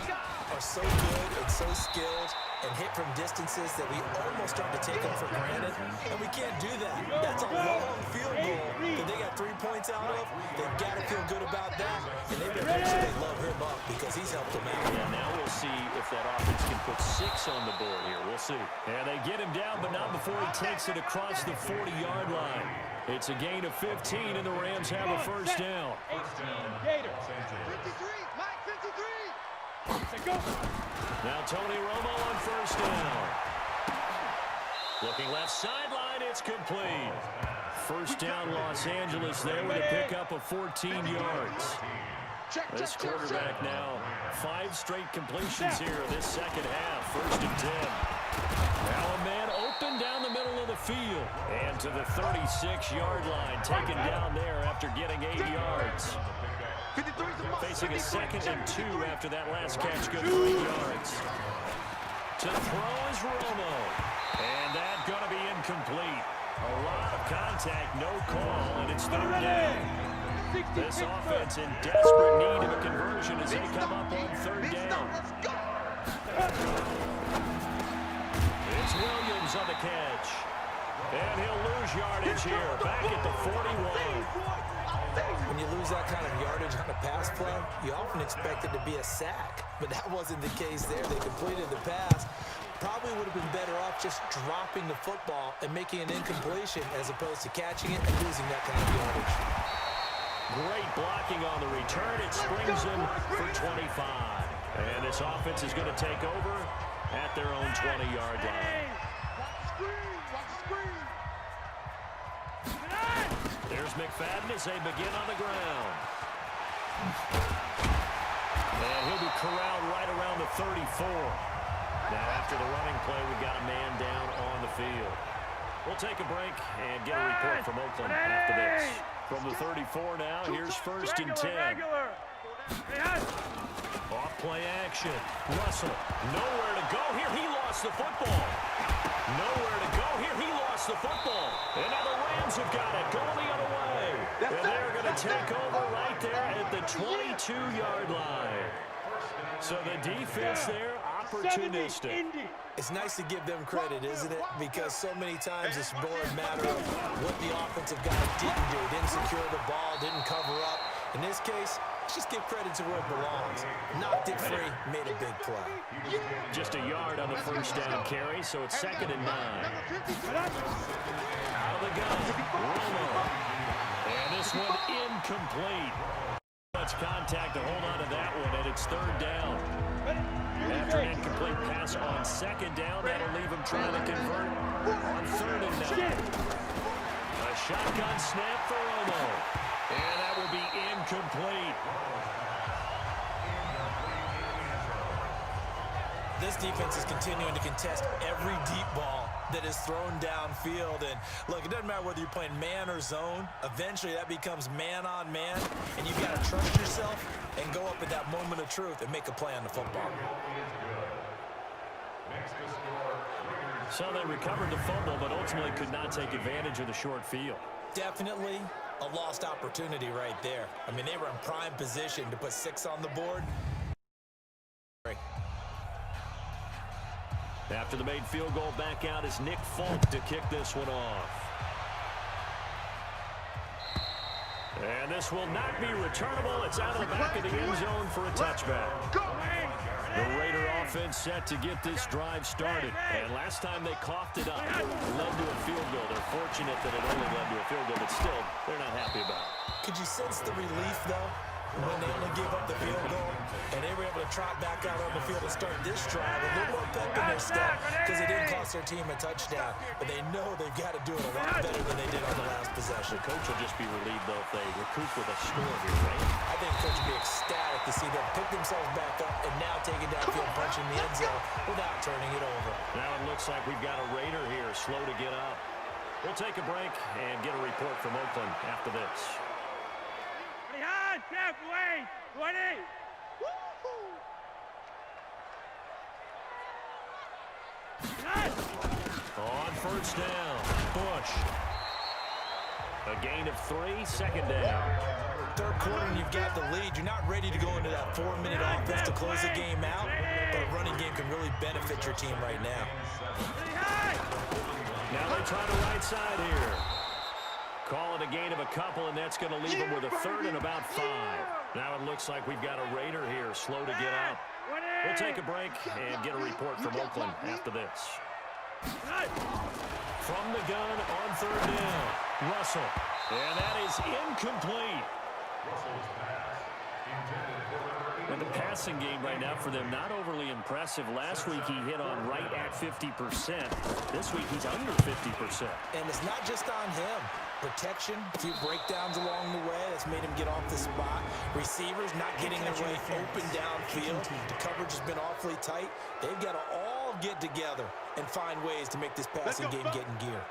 are so good and so skilled and hit from distances that we almost start to take them for granted, and we can't do that. That's a long field goal that they got 3 points out of. They've got to feel good about that, and they better make sure they love him up because he's helped them out. Yeah, now we'll see if that offense can put 6 on the board here. We'll see. And they get him down, but not before he takes it across the 40-yard line. It's a gain of 15, and the Rams have a first down. 53, Mike, 53. Now Tony Romo on first down. Looking left sideline, it's complete. First down, Los Angeles there with a pickup of 14 yards. This quarterback now 5 straight completions here this second half. First and 10. Now a man open down the middle of the field. And to the 36-yard line, taken down there after getting 8 yards. Facing a 2nd and 2 after that last catch, good 3 yards. To throw is Romo. And that's going to be incomplete. A lot of contact, no call, and it's 3rd down. This offense in desperate need of a conversion as they come up on 3rd down. It's Williams on the catch. And he'll lose yardage here, back at the 41. When you lose that kind of yardage on a pass play, you often expect it to be a sack, but that wasn't the case there. They completed the pass. Probably would have been better off just dropping the football and making an incompletion as opposed to catching it and losing that kind of yardage. Great blocking on the return. It springs him for 25. And this offense is going to take over at their own 20-yard line. There's McFadden as they begin on the ground. And he'll be corralled right around the 34. Now after the running play, we've got a man down on the field. We'll take a break and get a report from Oakland after this. From the 34 now, here's 1st and 10. Off play action. Russell, nowhere to go here. He lost the football. Nowhere to go here. He lost the football. And now the Rams have got it going the other way. And they're going to take over right there at the 22-yard line. So the defense there, opportunistic. It's nice to give them credit, isn't it? Because so many times it's more a matter of what the offensive guy didn't do. Didn't secure the ball, didn't cover up. In this case, let's just give credit to where it belongs. Knocked it free, made a big play. Just a yard on the first down carry, so it's 2nd and 9. Out of the gun, Romo. And this one incomplete. Much contact to hold on to that one, and it's 3rd down. After an incomplete pass on 2nd down, that'll leave him trying to convert on 3rd and 9. A shotgun snap for Romo. And that will be incomplete. This defense is continuing to contest every deep ball that is thrown downfield. And look, it doesn't matter whether you're playing man or zone. Eventually that becomes man on man, and you've got to trust yourself and go up at that moment of truth and make a play on the football. So they recovered the fumble, but ultimately could not take advantage of the short field. Definitely a lost opportunity right there. I mean, they were in prime position to put 6 on the board. After the made field goal, back out is Nick Folk to kick this one off. And this will not be returnable. It's out of the back of the end zone for a touchback. The Raider offense set to get this drive started. And last time they coughed it up, led to a field goal. They're fortunate that it only led to a field goal, but still, they're not happy about it. Could you sense the relief, though? when they only gave up the field goal, and they were able to trot back out on the field and start this drive a little more pep in their step because it didn't cost their team a touchdown. But they know they've got to do it a lot better than they did on the last possession. The coach will just be relieved, though, if they recoup with a score here, right? I think coach will be ecstatic to see them pick themselves back up and now take it downfield, punching the end zone without turning it over. Now it looks like we've got a Raider here, slow to get up. We'll take a break and get a report from Oakland after this. Behind, step away, 20. On first down, Bush. A gain of 3, second down. Third quarter and you've got the lead. You're not ready to go into that 4-minute offense to close the game out, but a running game can really benefit your team right now. Now they try the right side here. Call it a gain of a couple, and that's going to leave them with a third and about 5. Now it looks like we've got a Raider here, slow to get up. We'll take a break and get a report from Oakland after this. From the gun on third down, Russell. And that is incomplete. And the passing game right now for them, not overly impressive. Last week he hit on right at 50%. This week he's under 50%. And it's not just on him. Protection, a few breakdowns along the way that's made him get off the spot. Receivers not getting their way open downfield. The coverage has been awfully tight. They've got to all get together and find ways to make this passing game get in gear.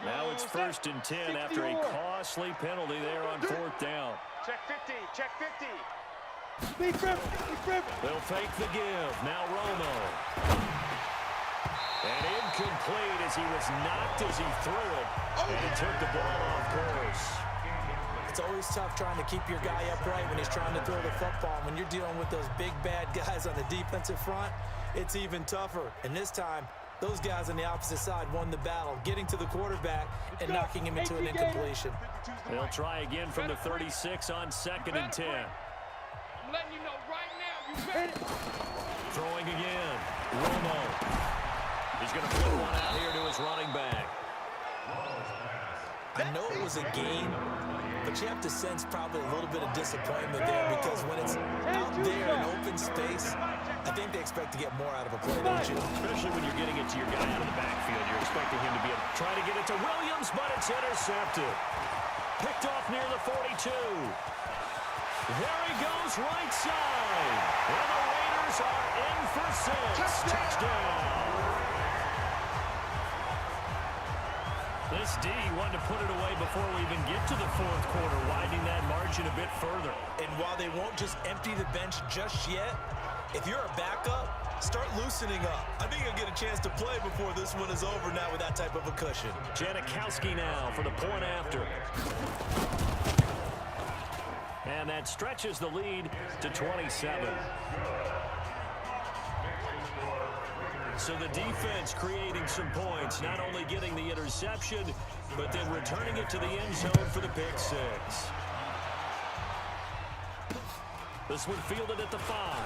Now it's 1st and 10 after a costly penalty there on 4th down. Check 50, check 50. They'll fake the give. Now Romo. And incomplete as he was knocked as he threw it. And he took the ball off course. It's always tough trying to keep your guy upright when he's trying to throw the football. When you're dealing with those big, bad guys on the defensive front, it's even tougher. And this time, those guys on the opposite side won the battle, getting to the quarterback and knocking him into an incompletion. They'll try again from the 36 on 2nd and 10. I'm letting you know right now, you better. Throwing again. Romo. He's going to put one out here to his running back. I know it was a gain, but you have to sense probably a little bit of disappointment there because when it's out there in open space, I think they expect to get more out of a play, don't you? Especially when you're getting it to your guy out of the backfield. You're expecting him to be able to try to get it to Williams, but it's intercepted. Picked off near the 42. There he goes, right side. And the Raiders are in for 6. Touchdown. This D wanted to put it away before we even get to the 4th quarter, widening that margin a bit further. And while they won't just empty the bench just yet, if you're a backup, start loosening up. I think you'll get a chance to play before this one is over now with that type of a cushion. Janikowski now for the point after. And that stretches the lead to 27. So the defense creating some points, not only getting the interception, but then returning it to the end zone for the pick 6. This one fielded at the 5.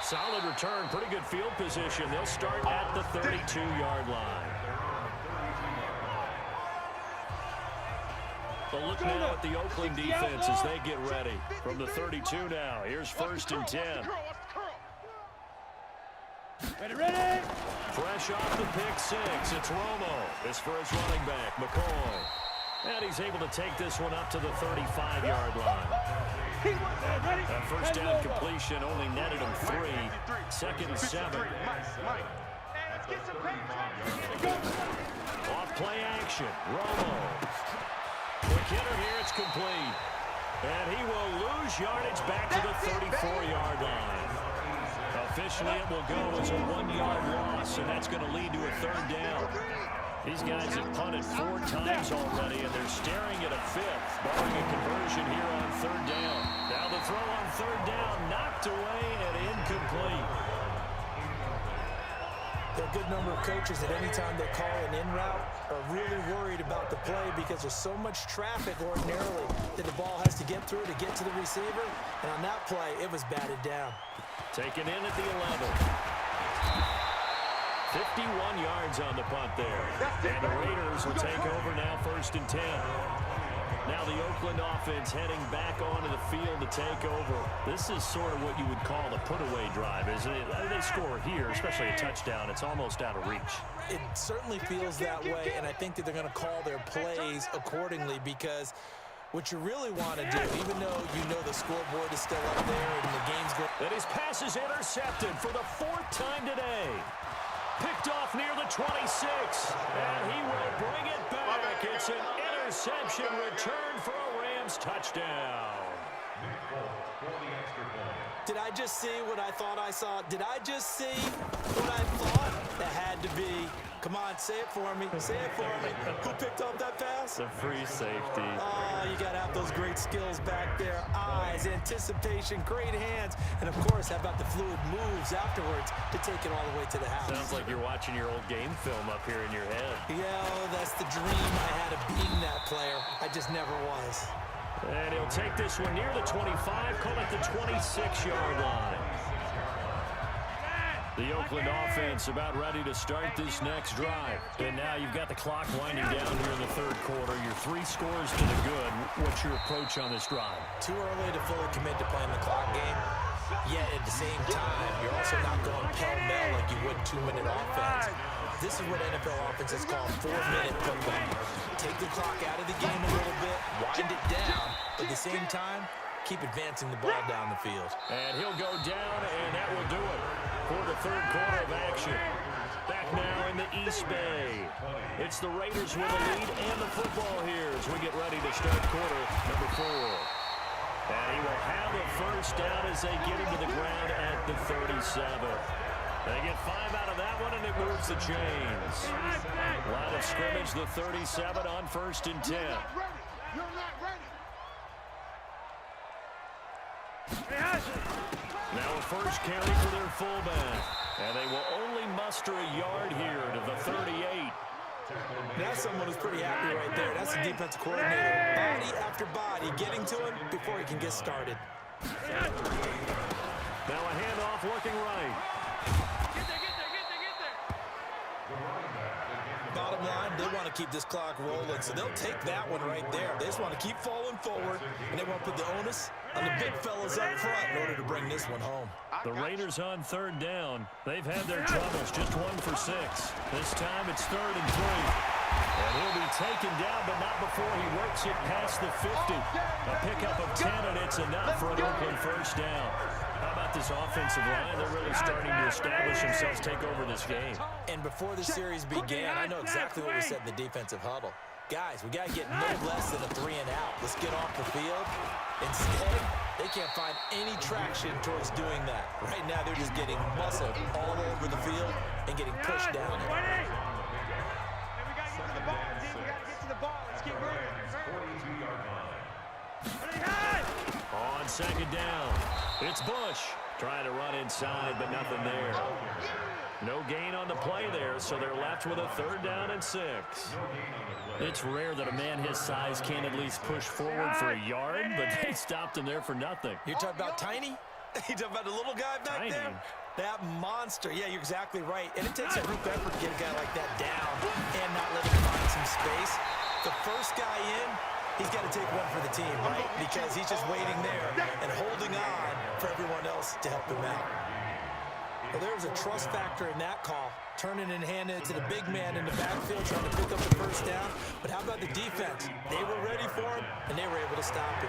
Solid return, pretty good field position. They'll start at the 32-yard line. But look now at the Oakland defense as they get ready. From the 32 now, here's 1st and 10. Ready? Fresh off the pick 6, it's Romo. This for his running back, McCoy. And he's able to take this one up to the 35-yard line. That first down completion only netted him 3. 2nd and 7. Off play action, Romo. Quick hitter here, it's complete. And he will lose yardage back to the 34-yard line. Officially, it will go as a 1-yard loss, and that's going to lead to a 3rd down. These guys have punted 4 times already, and they're staring at a 5th, barring a conversion here on 3rd down. Now the throw on 3rd down, knocked away and incomplete. There are a good number of coaches that anytime they call an in route are really worried about the play because there's so much traffic ordinarily that the ball has to get through to get to the receiver. And on that play, it was batted down. Taken in at the 11. 51 yards on the punt there. And the Raiders will take over now, 1st and 10. Now the Oakland offense heading back onto the field to take over. This is sort of what you would call the put-away drive, isn't it? They score here, especially a touchdown. It's almost out of reach. It certainly feels that way, and I think that they're going to call their plays accordingly, because what you really want to do, even though you know the scoreboard is still up there and the game's good. And his pass is intercepted for the 4th time today. Picked off near the 26, and he will bring it back. It's an interception return for a Rams touchdown. Did I just see what I thought I saw? Did I just see what I thought? That had to be. Come on, say it for me. Say it for me. Who picked up that pass? The free safety. Oh, you got to have those great skills back there. Eyes, anticipation, great hands. And, of course, how about the fluid moves afterwards to take it all the way to the house? Sounds like you're watching your old game film up here in your head. Yeah, that's the dream I had of being that player. I just never was. And he'll take this one near the 25, call it the 26-yard line. The Oakland offense about ready to start this next drive. And now you've got the clock winding down here in the 3rd quarter. You're 3 scores to the good. What's your approach on this drive? Too early to fully commit to playing the clock game. Yet at the same time, you're also not going pell-mell like you would 2-minute offense. This is what NFL offenses call 4-minute football. Take the clock out of the game a little bit, wind it down, but at the same time, keep advancing the ball down the field. And he'll go down, and that will do it for the 3rd quarter of action. Back now in the East Bay. It's the Raiders with the lead and the football here as we get ready to start quarter number 4. And he will have the 1st down as they get into the ground at the 37. They get 5 out of that one, and it moves the chains. Line of scrimmage, the 37 on 1st and 10. You're not ready. Now a 1st carry for their fullback. And they will only muster a yard here to the 38. That's someone who's pretty happy right there. That's the defensive coordinator. Body after body, getting to him before he can get started. Now a handoff looking right. Get there. Bottom line, they want to keep this clock rolling, so they'll take that one right there. They just want to keep falling forward, and they want to put the onus on the big fellas up front in order to bring this one home. The Raiders on 3rd down. They've had their troubles, just 1 for 6. This time it's 3rd and 3. And he'll be taken down, but not before he works it past the 50. A pickup of 10, and it's enough for an Oakland 1st down. How about this offensive line? They're really starting to establish themselves, take over this game. And before the series began, I know exactly what we said in the defensive huddle. Guys, we got to get no less than a 3-and-out. Let's get off the field. Instead, they can't find any traction towards doing that. Right now, they're just getting muscled all over the field and getting pushed down. Hey, we got to get to the ball, dude. We got to get to the ball. Let's keep moving. On 2nd down, it's Bush trying to run inside, but nothing there. No gain on the play there, so they're left with a 3rd down and 6. It's rare that a man his size can't at least push forward for a yard, but they stopped him there for nothing. You're talking about Tiny? You talking about the little guy back there? That monster. Yeah, you're exactly right. And it takes a group effort to get a guy like that down and not let him find some space. The first guy in, he's got to take one for the team, right? Because he's just waiting there and holding on for everyone else to help him out. Well, there was a trust factor in that call, turning and handing it to the big man in the backfield, trying to pick up the 1st down. But how about the defense? They were ready for him, and they were able to stop him.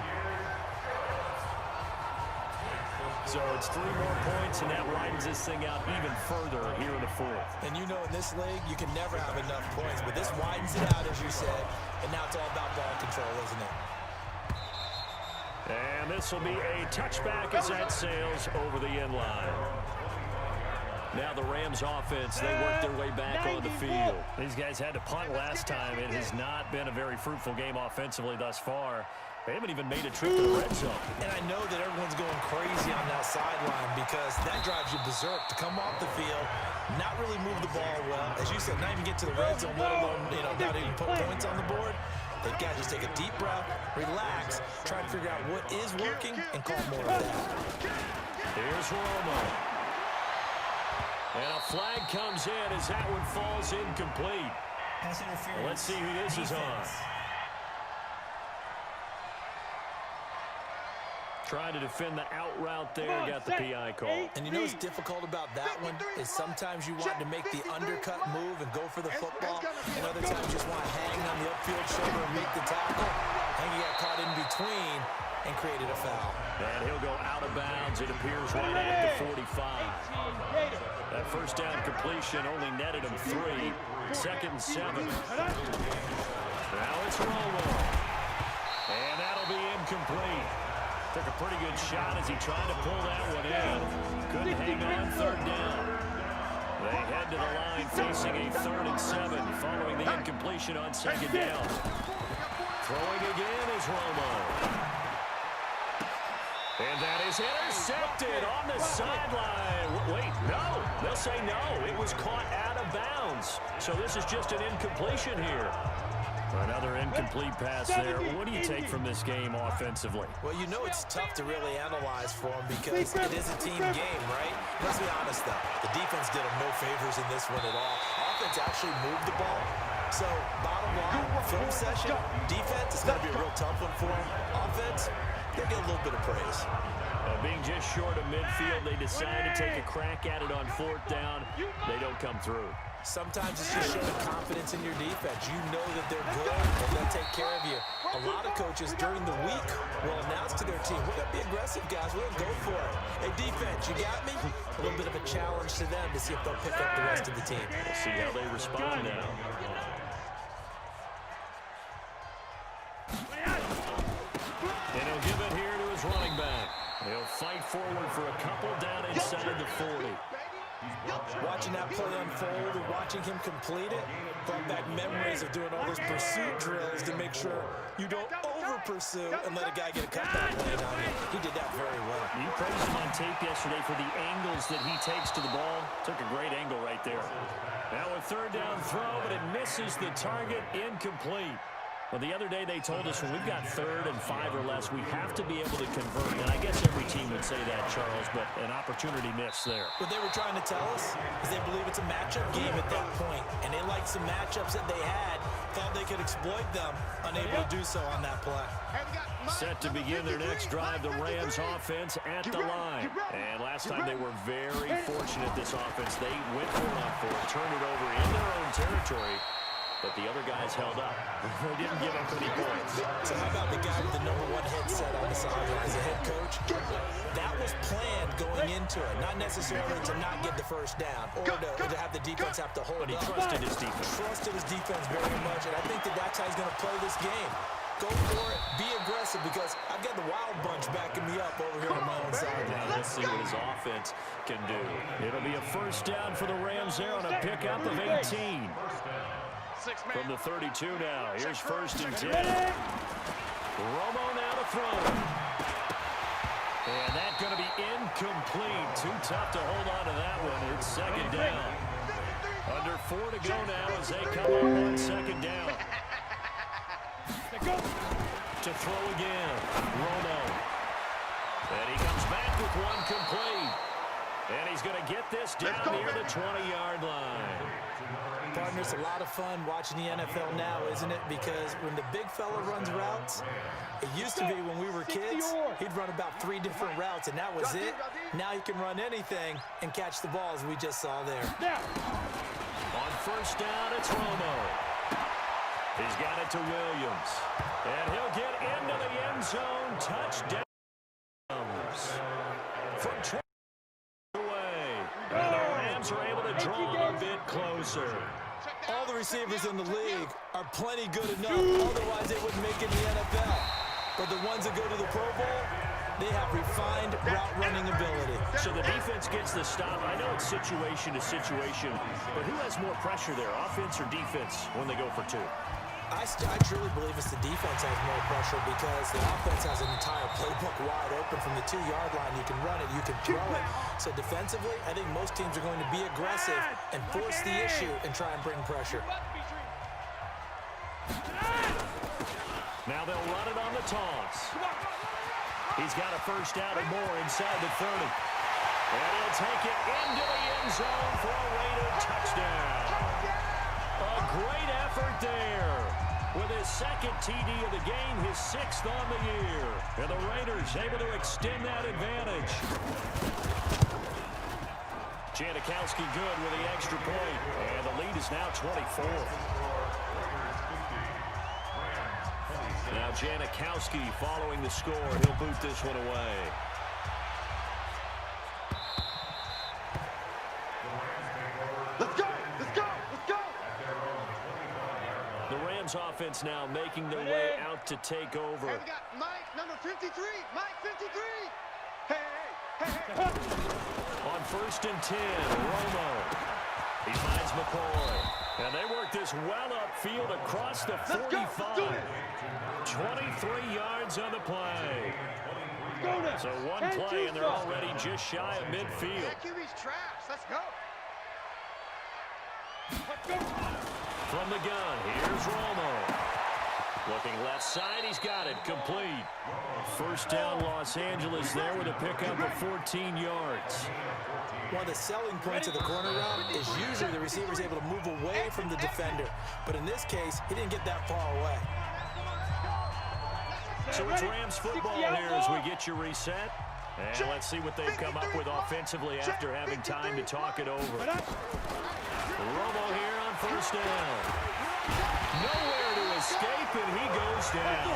So it's 3 more points, and that widens this thing out even further here in the 4th. And you know in this league, you can never have enough points, but this widens it out, as you said, and now it's all about ball control, isn't it? And this will be a touchback as that sails over the end line. Now the Rams offense, they work their way back on the field. These guys had to punt last time. It has not been a very fruitful game offensively thus far. They haven't even made a trip to the red zone. And I know that everyone's going crazy on that sideline because that drives you berserk to come off the field, not really move the ball well. As you said, not even get to the red zone, let alone, not even put points on the board. They've got to just take a deep breath, relax, try to figure out what is working, and call more of that. Here's Romo. And a flag comes in as that one falls incomplete. Pass interference. Let's see who this is on. Trying to defend the out route there, got the PI call. And you know what's difficult about that one is sometimes you want to make the undercut move and go for the football, and other times you just want to hang on the upfield shoulder and make the tackle. And he got caught in between and created a foul. And he'll go out of bounds, it appears, right at the 45. That first down completion only netted him 3. 2nd and 7. Now it's Romo. And that'll be incomplete. Took a pretty good shot as he tried to pull that one in. Couldn't hang on 3rd down. They head to the line facing a 3rd and 7 following the incompletion on 2nd down. Throwing again is Romo. And that is intercepted on the sideline. Wait, no. They'll say no. It was caught out of bounds. So this is just an incompletion here. Another incomplete pass there. What do you take from this game offensively? Well, you know it's tough to really analyze for them because it is a team game, right? Let's be honest, though. The defense did them no favors in this one at all. Offense actually moved the ball. So, bottom line, film session, defense is going to be a real tough one for them. Offense, they'll get a little bit of praise. Being just short of midfield, they decide to take a crack at it on 4th down. They don't come through. Sometimes it's just showing confidence in your defense. You know that they're good and they'll take care of you. A lot of coaches during the week will announce to their team, we're going to be aggressive, guys. We're going to go for it. Hey, defense, you got me? A little bit of a challenge to them to see if they'll pick up the rest of the team. We'll see how they respond now. And he'll give it here to his running back. He'll fight forward for a couple down inside the 40. Watching that play unfold and watching him complete it brought back memories of doing all those pursuit drills to make sure you don't over-pursue and let a guy get a cutback lane on you. He did that very well. You praised him on tape yesterday for the angles that he takes to the ball. Took a great angle right there. Now a 3rd down throw, but it misses the target, incomplete. Well, the other day they told us when we've got 3rd and 5 or less, we have to be able to convert. And I guess every team would say that, Charles, but an opportunity missed there. What they were trying to tell us is they believe it's a matchup game at that point, and they liked some matchups that they had, thought they could exploit them, unable to do so on that play. Set to begin their next drive, the Rams offense at the line. And last time they were very fortunate, this offense. They went for it on 4th, turned it over in their own territory. But the other guys held up. They didn't give up any points. So how about the guy with the #1 headset on the sidelines, the head coach? That was planned going into it, not necessarily to not get the first down or to have the defense have to hold But he up. trusted his defense. Trusted his defense very much, and I think that's how he's going to play this game. Go for it, be aggressive, because I've got the wild bunch backing me up over here on my own side. Now let's see what his offense can do. It'll be a 1st down for the Rams there on a pickup of 18. From the 32 now. Here's 1st and 10. Romo now to throw. And that's going to be incomplete. Too tough to hold on to that one. It's 2nd down. Under 4 to go now as they come up on 2nd down. To throw again. Romo. And he comes back with one complete. And he's going to get this down near the 20-yard line. Partner, it's a lot of fun watching the NFL now, isn't it? Because when the big fella runs routes, it used to be when we were kids, he'd run about 3 different routes, and that was it. Now he can run anything and catch the ball, as we just saw there. On 1st down, it's Romo. He's got it to Williams. And he'll get into the end zone. Touchdown. From 20 away. And the Rams are able to draw a bit closer. All the receivers in the league are plenty good enough, otherwise they wouldn't make it in the NFL. But the ones that go to the Pro Bowl, they have refined route running ability. So the defense gets the stop. I know it's situation to situation, but who has more pressure there, offense or defense, when they go for 2? I truly believe it's the defense has more pressure because the offense has an entire playbook wide open from the 2-yard line. You can run it, you can throw it. So defensively, I think most teams are going to be aggressive and force the issue and try and bring pressure. Now they'll run it on the toss. He's got a 1st down and more inside the 30. And he'll take it into the end zone for a Raider touchdown. A great effort there. With his second TD of the game, his 6th on the year. And the Raiders able to extend that advantage. Janikowski good with the extra point. And the lead is now 24. Now Janikowski following the score. He'll boot this one away. Let's go! Let's go! Let's go! The Rams offense now making their way out to take over. Hey, we got Mike, number 53. Mike, 53. Hey, hey, hey, hey. On 1st and 10, Romo. He finds McCoy. And they work this well upfield across the 45. 23 yards on the play. So one play, and they're already just shy of midfield. That QB's trash. Let's go. From the gun, here's Romo. Looking left side, he's got it, complete. First down, Los Angeles there with a pickup of 14 yards. One of the selling points of the corner route is usually the receiver's able to move away from the defender. But in this case, he didn't get that far away. So it's Rams football here as we get you reset. And let's see what they've come up with offensively after having time to talk it over. Romo here on 1st down. Nowhere to escape, and he goes down.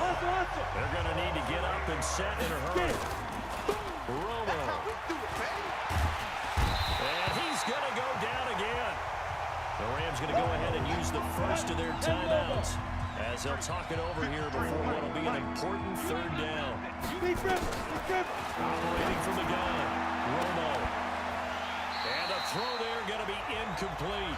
They're going to need to get up and set in a hurry. Romo. And he's going to go down again. The Rams going to go ahead and use the first of their timeouts as they'll talk it over here before what will be an important 3rd down. Operating from the gun, Romo. And a throw there going to be incomplete.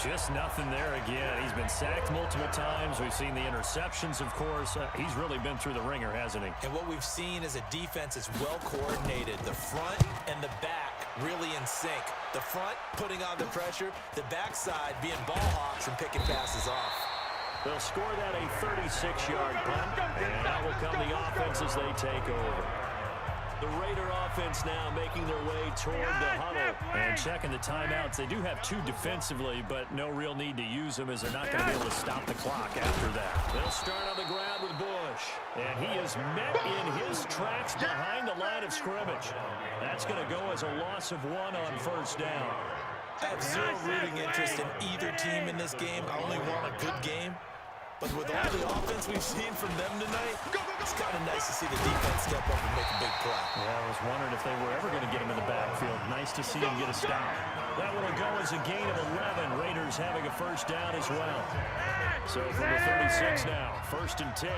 Just nothing there again. He's been sacked multiple times. We've seen the interceptions, of course. He's really been through the ringer, hasn't he? And what we've seen is a defense that's well coordinated. The front and the back really in sync. The front putting on the pressure, the backside being ball hawks and picking passes off. They'll score that a 36-yard punt, and that will come the offense as they take over. The Raider offense now making their way toward the huddle. And checking the timeouts. They do have 2 defensively, but no real need to use them as they're not going to be able to stop the clock after that. They'll start on the ground with Bush. And he is met in his tracks behind the line of scrimmage. That's going to go as a loss of 1 on 1st down. I have zero rooting interest in either team in this game. I only want a good game. But with all the offense we've seen from them tonight, it's kind of nice to see the defense step up and make a big play. Yeah, I was wondering if they were ever going to get him in the backfield. Nice to see him get a stop. That one will go as a gain of 11. Raiders having a 1st down as well. So from the 36 now, 1st and 10.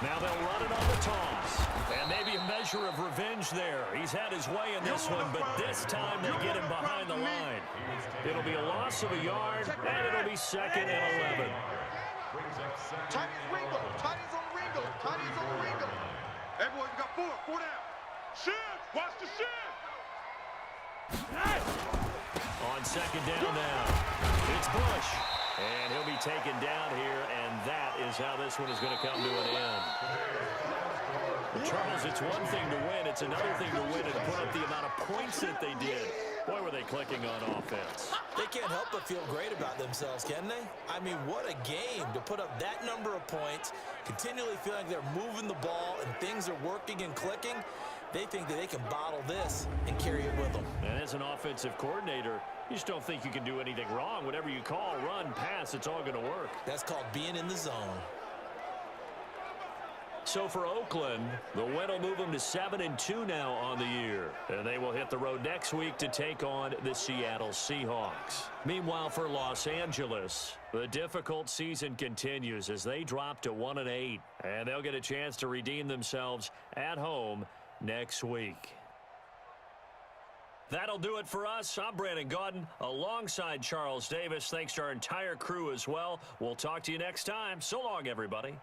Now they'll run it on the toss. And maybe a measure of revenge there. He's had his way in this one, but this time they get him behind the line. It'll be a loss of a yard, and it'll be 2nd and 11. Tiny's Ringo. Tiny's on Ringo. Tiny's on Ringo. Hey, boys, we got 4. 4 down. Shift! Watch the shift! On 2nd down now, it's Bush. And he'll be taken down here, and that is how this one is going to come to an end. Charles, it's one thing to win. It's another thing to win and put up the amount of points that they did. Boy, were they clicking on offense. They can't help but feel great about themselves, can they? I mean, what a game to put up that number of points, continually feeling like they're moving the ball and things are working and clicking. They think that they can bottle this and carry it with them. And as an offensive coordinator, you just don't think you can do anything wrong. Whatever you call, run, pass, it's all going to work. That's called being in the zone. So for Oakland, the win will move them to 7-2 now on the year. And they will hit the road next week to take on the Seattle Seahawks. Meanwhile, for Los Angeles, the difficult season continues as they drop to 1-8. And they'll get a chance to redeem themselves at home next week. That'll do it for us. I'm Brandon Gaudin alongside Charles Davis. Thanks to our entire crew as well. We'll talk to you next time. So long, everybody.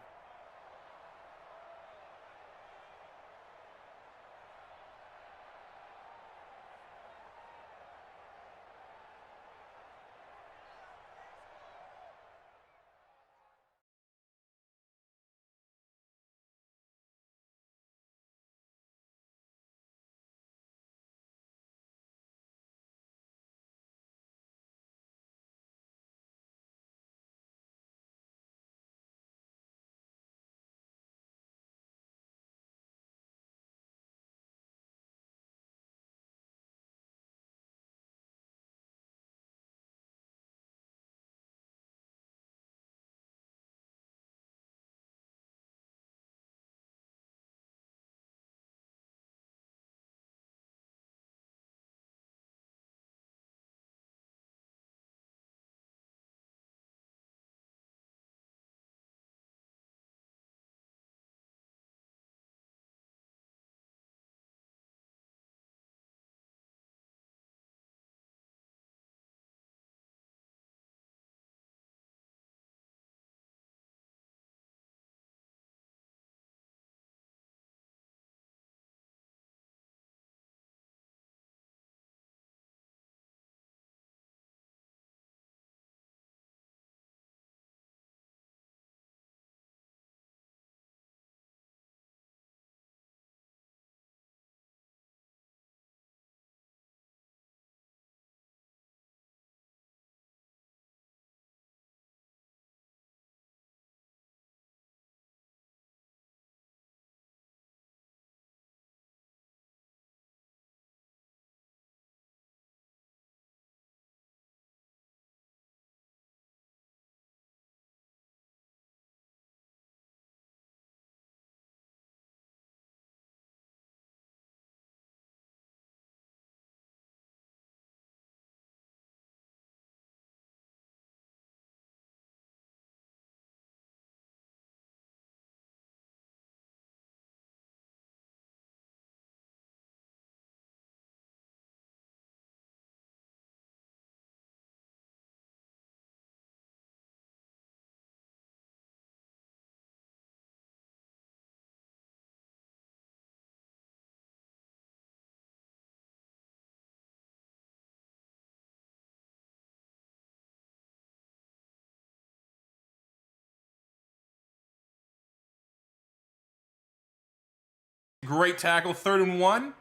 great tackle. 3rd and 1. Let's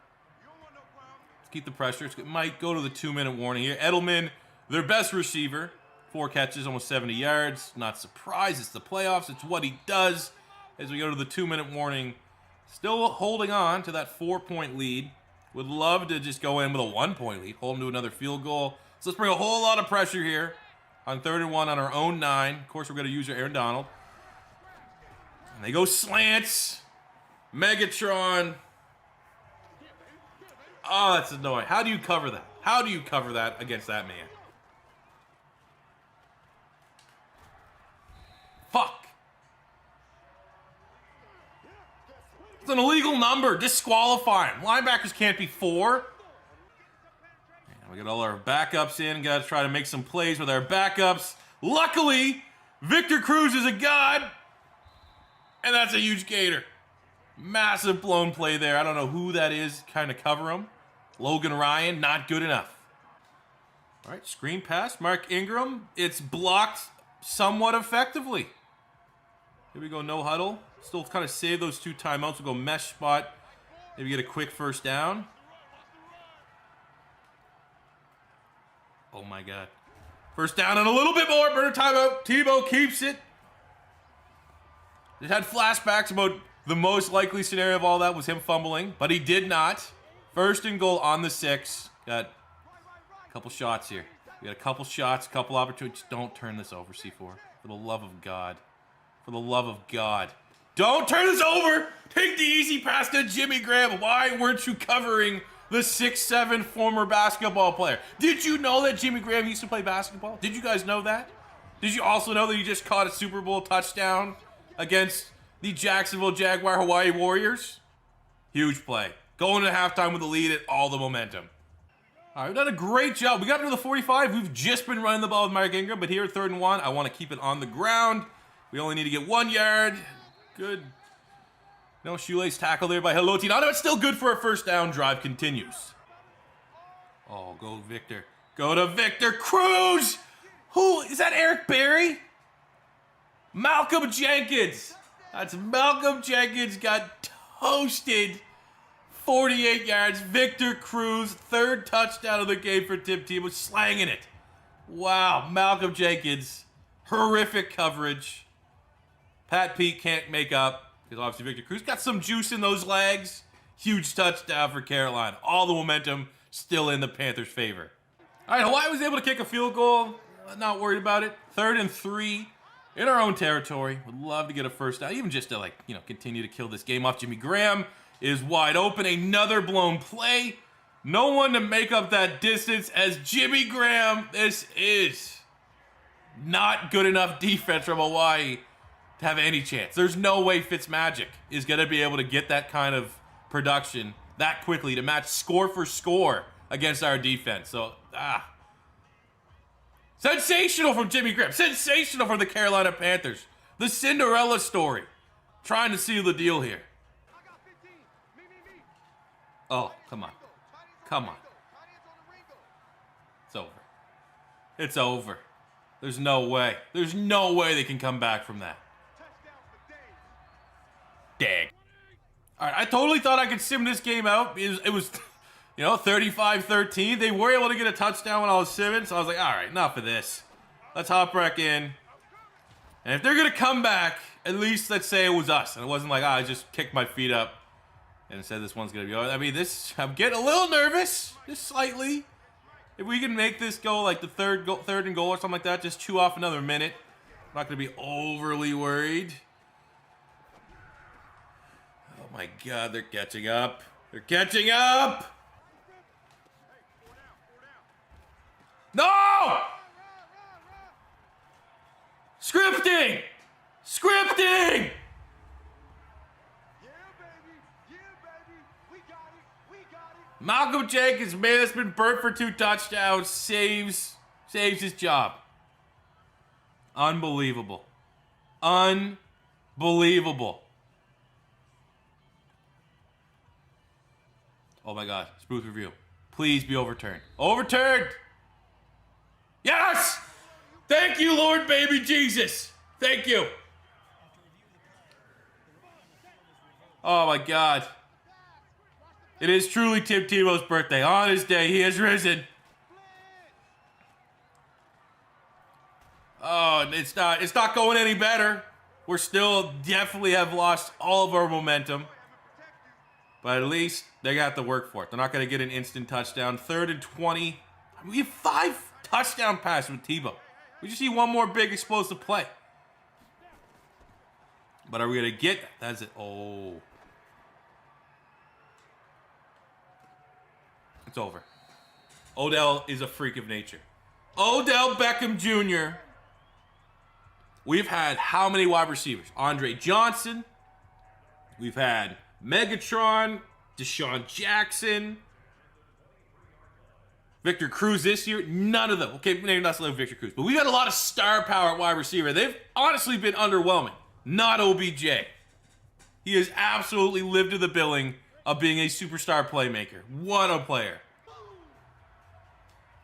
keep the pressure. It might go to the 2-minute warning here. Edelman, their best receiver. 4 catches, almost 70 yards. Not surprised. It's the playoffs. It's what he does. As we go to the 2-minute warning, still holding on to that 4-point lead. Would love to just go in with a 1-point lead, hold them to another field goal. So let's bring a whole lot of pressure here on 3rd and 1 on our own 9. Of course, we're going to use our Aaron Donald. And they go slants. Megatron. Oh, that's annoying. How do you cover that? How do you cover that against that man? Fuck. It's an illegal number. Disqualify him. Linebackers can't be 4. And we got all our backups in. Got to try to make some plays with our backups. Luckily, Victor Cruz is a god. And that's a huge gator. Massive blown play there. I don't know who that is. Kind of cover him. Logan Ryan, not good enough. All right, screen pass. Mark Ingram. It's blocked somewhat effectively. Here we go, no huddle. Still kind of save those 2 timeouts. We'll go mesh spot. Maybe get a quick first down. Oh my God. First down and a little bit more. Burner timeout. Tebow keeps it. Just had flashbacks about the most likely scenario of all that was him fumbling, but he did not. 1st and goal on the 6. Got a couple shots here. We got a couple shots, a couple opportunities. Don't turn this over, C4. For the love of God. For the love of God. Don't turn this over! Take the easy pass to Jimmy Graham. Why weren't you covering the 6'7" former basketball player? Did you know that Jimmy Graham used to play basketball? Did you guys know that? Did you also know that he just caught a Super Bowl touchdown against the Jacksonville Jaguar Hawaii Warriors? Huge play. Going to halftime with the lead at all the momentum. All right, we've done a great job. We got to the 45. We've just been running the ball with Mark Ingram, but here at 3rd and 1, I want to keep it on the ground. We only need to get 1 yard. Good. No shoelace tackle there by Haloti. No, it's still good for a first down. Drive continues. Oh, go Victor. Go to Victor Cruz. Who is that? Eric Berry? Malcolm Jenkins. That's Malcolm Jenkins got toasted. 48 yards. Victor Cruz, 3rd touchdown of the game for Tim Tebow, slanging it. Wow, Malcolm Jenkins, horrific coverage. Pat Pete can't make up because obviously Victor Cruz got some juice in those legs. Huge touchdown for Carolina. All the momentum still in the Panthers' favor. All right, Hawaii was able to kick a field goal. Not worried about it. 3rd and 3 in our own territory. Would love to get a first down, even just to continue to kill this game off. Jimmy Graham is wide open. Another blown play. No one to make up that distance as Jimmy Graham. This is not good enough defense from Hawaii to have any chance. There's no way Fitzmagic is going to be able to get that kind of production that quickly to match score for score against our defense. So, sensational from Jimmy Graham. Sensational for the Carolina Panthers. The Cinderella story. Trying to seal the deal here. Oh, come on. Come on. It's over. It's over. There's no way. There's no way they can come back from that. Dang. All right, I totally thought I could sim this game out. It was 35-13. They were able to get a touchdown when I was simming, so I was like, all right, enough of this. Let's hop back in. And if they're going to come back, at least let's say it was us. And it wasn't like, I just kicked my feet up and said this one's going to be over. I mean, I'm getting a little nervous, just slightly. If we can make this go like the third and goal or something like that, just chew off another minute. I'm not going to be overly worried. Oh my God, they're catching up. They're catching up! No! Scripting! Scripting! Malcolm Jenkins, man, that's been burnt for 2 touchdowns, saves his job. Unbelievable. Unbelievable. Oh my God, smooth review. Please be overturned. Overturned! Yes! Thank you, Lord baby Jesus. Thank you. Oh my God. It is truly Tim Tebow's birthday. On his day, he has risen. Oh, it's not going any better. We're still definitely have lost all of our momentum. But at least they got the work for it. They're not going to get an instant touchdown. 3rd and 20. We have 5 touchdown passes with Tebow. We just need one more big explosive play. But are we going to get that? That's it. Oh. It's over. Odell is a freak of nature. Odell Beckham Jr. We've had how many wide receivers? Andre Johnson. We've had Megatron, Deshaun Jackson, Victor Cruz this year. None of them. Okay, maybe not so Victor Cruz, but we've had a lot of star power at wide receiver. They've honestly been underwhelming. Not OBJ. He has absolutely lived to the billing of being a superstar playmaker. What a player.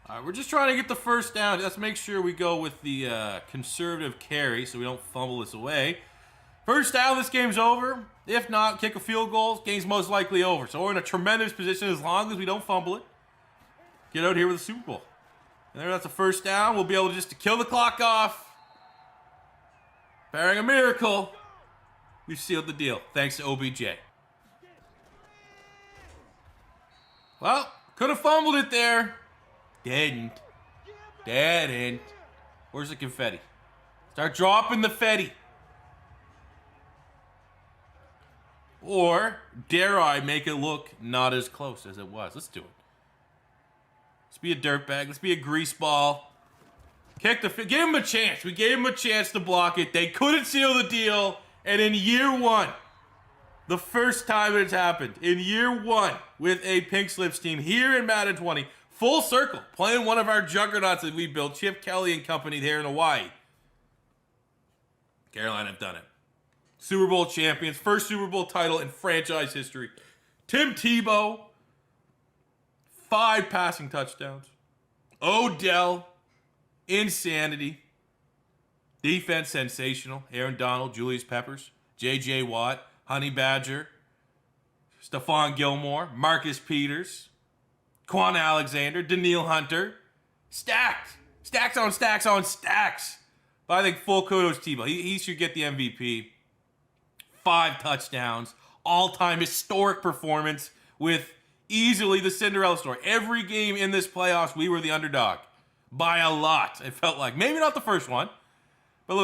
All right, we're just trying to get the first down. Let's make sure we go with the conservative carry so we don't fumble this away. First down, this game's over. If not, kick a field goal, game's most likely over. So we're in a tremendous position as long as we don't fumble it. Get out here with a Super Bowl. And there, that's a first down. We'll be able to just kill the clock off. Barring a miracle, we've sealed the deal, thanks to OBJ. Well, could have fumbled it there. Didn't. Where's the confetti? Start dropping the fetty. Or, dare I make it look not as close as it was. Let's do it. Let's be a dirtbag. Let's be a greaseball. Give him a chance. We gave him a chance to block it. They couldn't seal the deal. And in year 1, the first time it's happened, in year 1 with a pink slips team here in Madden 20, full circle, playing one of our juggernauts that we built, Chip Kelly and company here in Hawaii. Carolina have done it. Super Bowl champions, first Super Bowl title in franchise history. Tim Tebow, 5 passing touchdowns. Odell, insanity. Defense, sensational. Aaron Donald, Julius Peppers, J.J. Watt, Honey Badger, Stephon Gilmore, Marcus Peters, Quan Alexander, Daniil Hunter. Stacked. Stacks on stacks on stacks. But I think full kudos to Tebow. He should get the MVP. 5 touchdowns. All-time historic performance with easily the Cinderella story. Every game in this playoffs, we were the underdog. By a lot, it felt like. Maybe not the first one, but look at that.